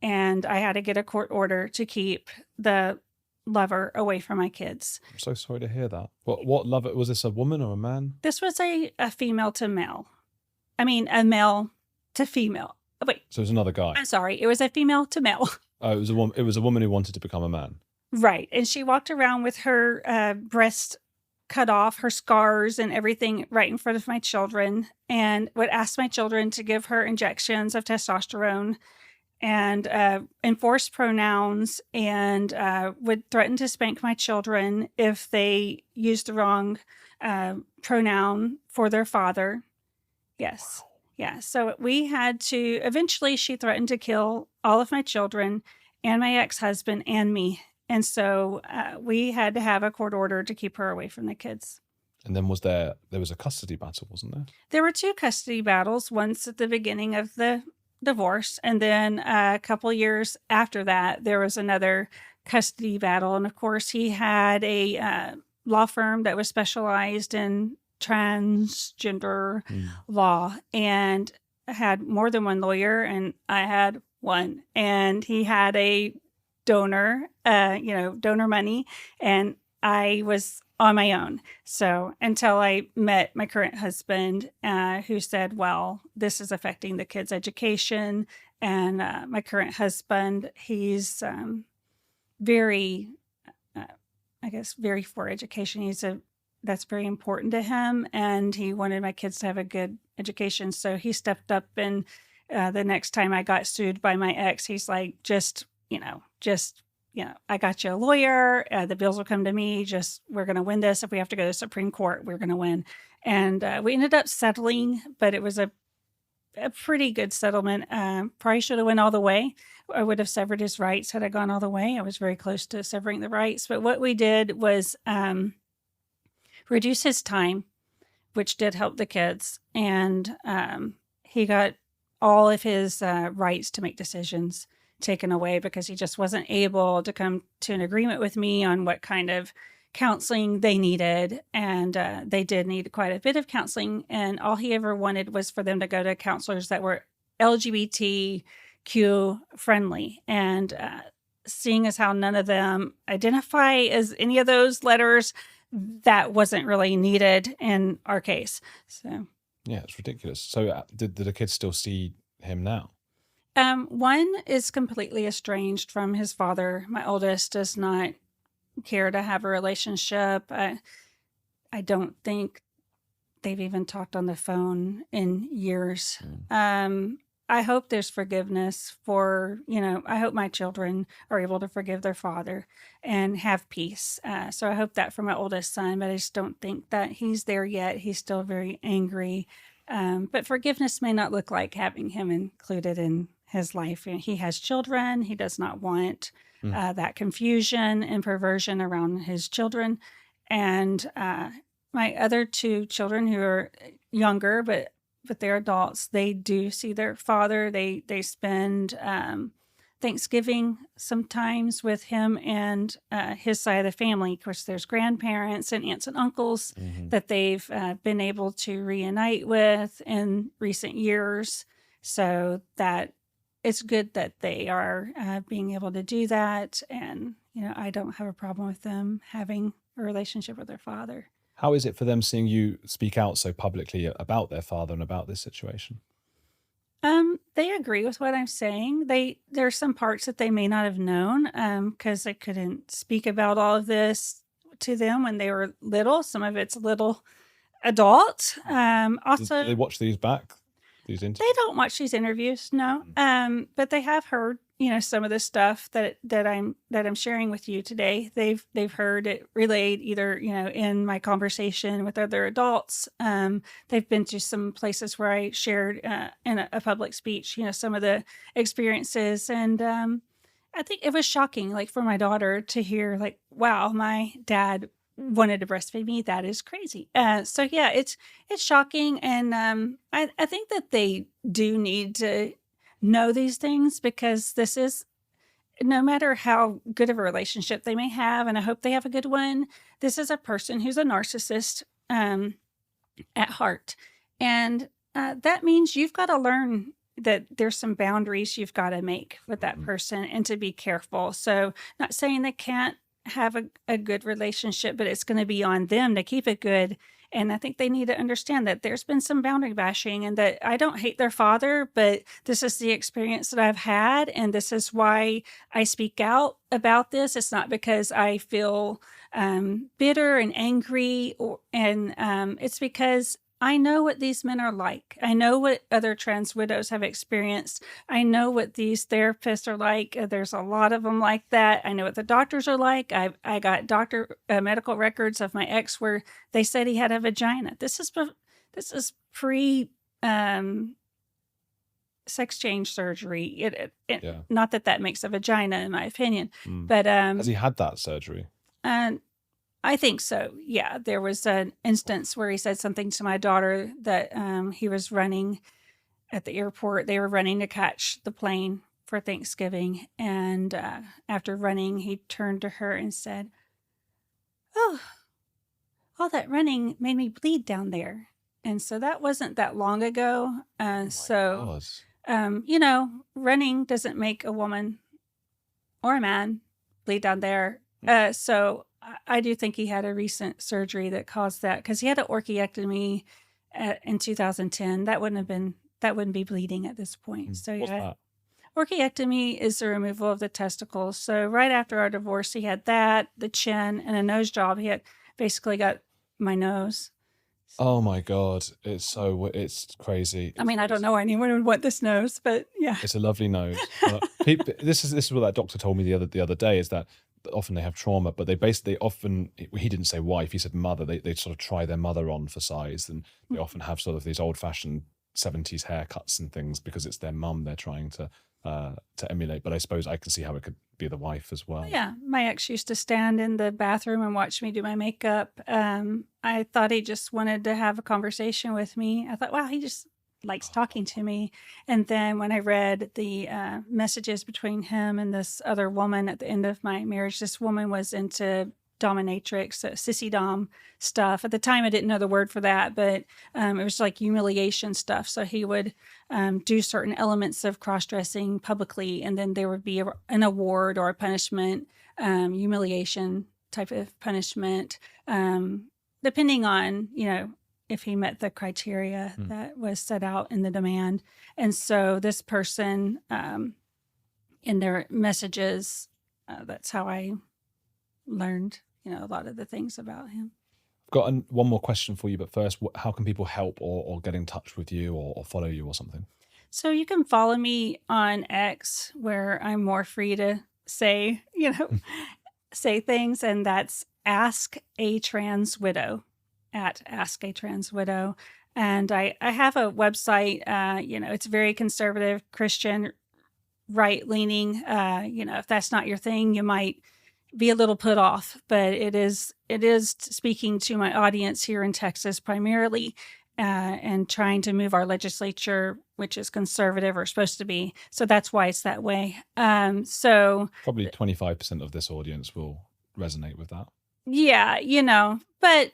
and I had to get a court order to keep the lover away from my kids. I'm so sorry to hear that. What lover? Was this a woman or a man? This was a female to male. I mean, a male to female. Oh, wait. So it was another guy. I'm sorry. It was a female to male. Oh, it was a woman who wanted to become a man. Right. And she walked around with her breast cut off, her scars and everything right in front of my children, and would ask my children to give her injections of testosterone and enforce pronouns, and would threaten to spank my children if they used the wrong pronoun for their father. Yes. Yeah. So eventually she threatened to kill all of my children and my ex-husband and me. And so we had to have a court order to keep her away from the kids. And then there was a custody battle, wasn't there? There were 2 custody battles, once at the beginning of the divorce, and then a couple years after that, there was another custody battle. And of course, he had a law firm that was specialized in transgender law and had more than one lawyer, and I had one. And he had a donor money, and I was on my own. So until I met my current husband, who said, well, this is affecting the kids' education. And my current husband, he's very for education. That's very important to him. And he wanted my kids to have a good education. So he stepped up, and the next time I got sued by my ex, he's like, I got you a lawyer. The bills will come to me. We're going to win this. If we have to go to the Supreme Court, we're going to win. And we ended up settling, but it was a pretty good settlement. Probably should have went all the way. I would have severed his rights had I gone all the way. I was very close to severing the rights. But what we did was reduce his time, which did help the kids. And he got all of his rights to make decisions taken away because he just wasn't able to come to an agreement with me on what kind of counseling they needed. And they did need quite a bit of counseling. And all he ever wanted was for them to go to counselors that were LGBTQ friendly. And seeing as how none of them identify as any of those letters, that wasn't really needed in our case. So yeah, it's ridiculous. So did the kids still see him now? One is completely estranged from his father. My oldest does not care to have a relationship. I don't think they've even talked on the phone in years. I hope there's forgiveness for, I hope my children are able to forgive their father and have peace. So I hope that for my oldest son, but I just don't think that he's there yet. He's still very angry. But forgiveness may not look like having him included in his life. He has children. He does not want that confusion and perversion around his children. And my other two children who are younger, but they're adults, they do see their father. They spend Thanksgiving sometimes with him and his side of the family. Of course, there's grandparents and aunts and uncles that they've been able to reunite with in recent years. So that it's good that they are being able to do that. And, I don't have a problem with them having a relationship with their father. How is it for them seeing you speak out so publicly about their father and about this situation? They agree with what I'm saying. There are some parts that they may not have known because I couldn't speak about all of this to them when they were little. Some of it's a little adult. Also, do they watch these back? These interviews? They don't watch these interviews, no. But they have heard, some of the stuff that I'm sharing with you today. They've heard it relayed either, in my conversation with other adults. They've been to some places where I shared in a public speech, some of the experiences. And I think it was shocking, like for my daughter to hear, like, wow, my dad wanted to breastfeed me. That is crazy. So yeah, it's shocking. And I think that they do need to know these things because this is, no matter how good of a relationship they may have, and I hope they have a good one, this is a person who's a narcissist at heart. And that means you've got to learn that there's some boundaries you've got to make with that person and to be careful. So not saying they can't have a good relationship, but it's going to be on them to keep it good. And I think they need to understand that there's been some boundary bashing and that I don't hate their father, but this is the experience that I've had. And this is why I speak out about this. It's not because I feel bitter and angry, it's because I know what these men are like. I know what other trans widows have experienced. I know what these therapists are like. There's a lot of them like that. I know what the doctors are like. I got medical records of my ex where they said he had a vagina. This is pre sex change surgery. Not that makes a vagina, in my opinion. But has he had that surgery? I think so. Yeah. There was an instance where he said something to my daughter that he was running at the airport. They were running to catch the plane for Thanksgiving. And after running, he turned to her and said, "Oh, all that running made me bleed down there." And so that wasn't that long ago. Running doesn't make a woman or a man bleed down there. So I do think he had a recent surgery that caused that because he had an orchiectomy in 2010. That wouldn't be bleeding at this point. So yeah, orchiectomy is the removal of the testicles. So right after our divorce, he had that, the chin, and a nose job. He had basically got my nose. Oh my God, it's crazy. I mean, I don't know why anyone would want this nose, but yeah, it's a lovely nose. This is what that doctor told me the other day, is that often they have trauma, but they often, he didn't say wife, he said mother. They sort of try their mother on for size, and they often have sort of these old fashioned 70s haircuts and things because it's their mum they're trying to emulate. But I suppose I can see how it could be the wife as well. Yeah, my ex used to stand in the bathroom and watch me do my makeup. I thought he just wanted to have a conversation with me. I thought, wow, he just likes talking to me. And then when I read the messages between him and this other woman at the end of my marriage, this woman was into dominatrix, sissy dom stuff. At the time, I didn't know the word for that, but it was like humiliation stuff. So he would do certain elements of cross-dressing publicly, and then there would be an award or a punishment, humiliation type of punishment, depending on, if he met the criteria that was set out in the demand. And so this person, in their messages, that's how I learned, a lot of the things about him. got one more question for you, but first, how can people help or get in touch with you or follow you or something? So you can follow me on X, where I'm more free to say, say things, and that's Ask a Trans Widow, at Ask a Trans Widow. And I have a website, it's very conservative, Christian, right leaning. If that's not your thing, you might be a little put off, but it is speaking to my audience here in Texas primarily, and trying to move our legislature, which is conservative or supposed to be. So that's why it's that way. So probably 25% of this audience will resonate with that. Yeah, but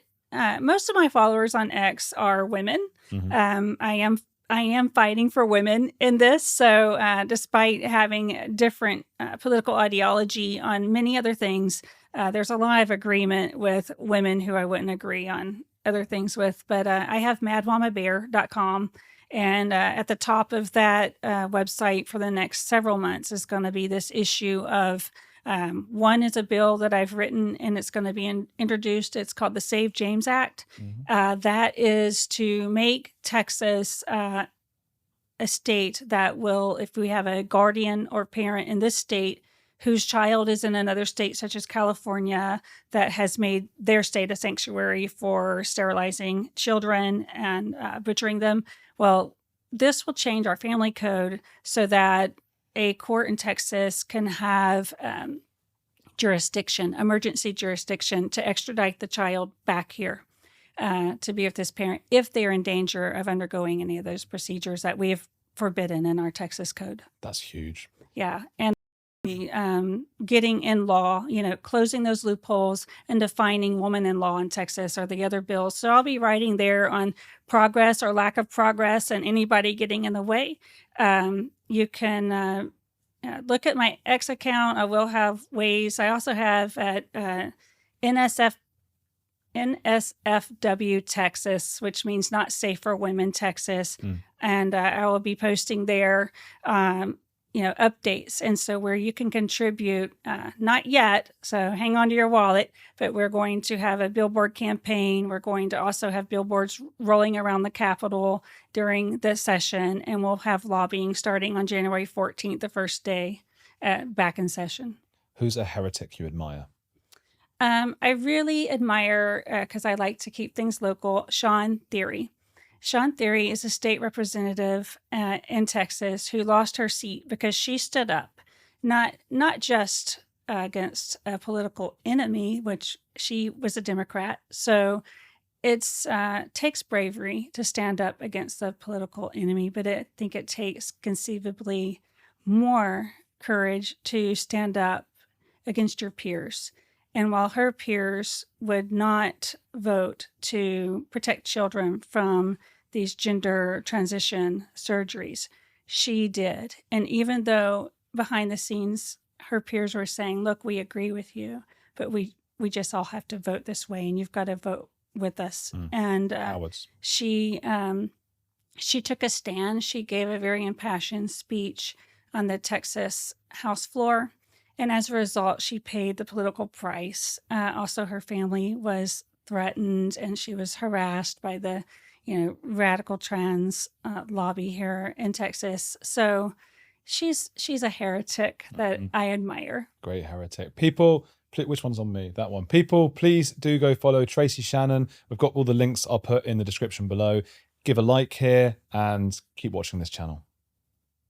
most of my followers on X are women. Mm-hmm. I am fighting for women in this. So despite having different political ideology on many other things, there's a lot of agreement with women who I wouldn't agree on other things with. But I have madmamabear.com. And at the top of that website for the next several months is going to be this issue of one is a bill that I've written, and it's going to be introduced. It's called the Save James Act. Mm-hmm. That is to make Texas a state that will, if we have a guardian or parent in this state whose child is in another state, such as California, that has made their state a sanctuary for sterilizing children and butchering them. Well, this will change our family code so that a court in Texas can have emergency jurisdiction to extradite the child back here to be with this parent if they're in danger of undergoing any of those procedures that we have forbidden in our Texas code. That's huge. Yeah. And getting in law, closing those loopholes and defining woman in law in Texas are the other bills. So I'll be writing there on progress or lack of progress and anybody getting in the way. You can look at my X account. I will have ways. I also have at NSFW Texas, which means Not Safe for Women Texas. And I will be posting there, updates. And so where you can contribute, not yet, so hang on to your wallet, but we're going to have a billboard campaign. We're going to also have billboards rolling around the Capitol during this session, and we'll have lobbying starting on January 14th, the first day back in session. Who's a heretic you admire? I really admire, because I like to keep things local, Sean Theory. Sean Theory is a state representative in Texas who lost her seat because she stood up, not just against a political enemy, which she was a Democrat. So it's takes bravery to stand up against a political enemy, but I think it takes conceivably more courage to stand up against your peers. And while her peers would not vote to protect children from these gender transition surgeries, she did. And even though behind the scenes, her peers were saying, look, we agree with you, but we just all have to vote this way, and you've got to vote with us. And she took a stand. She gave a very impassioned speech on the Texas House floor. And as a result, she paid the political price. Also, her family was threatened, and she was harassed by the, radical trans lobby here in Texas. So she's a heretic that I admire. Great heretic. People, which one's on me? That one. People, please do go follow Tracy Shannon. We've got all the links I'll put in the description below. Give a like here and keep watching this channel.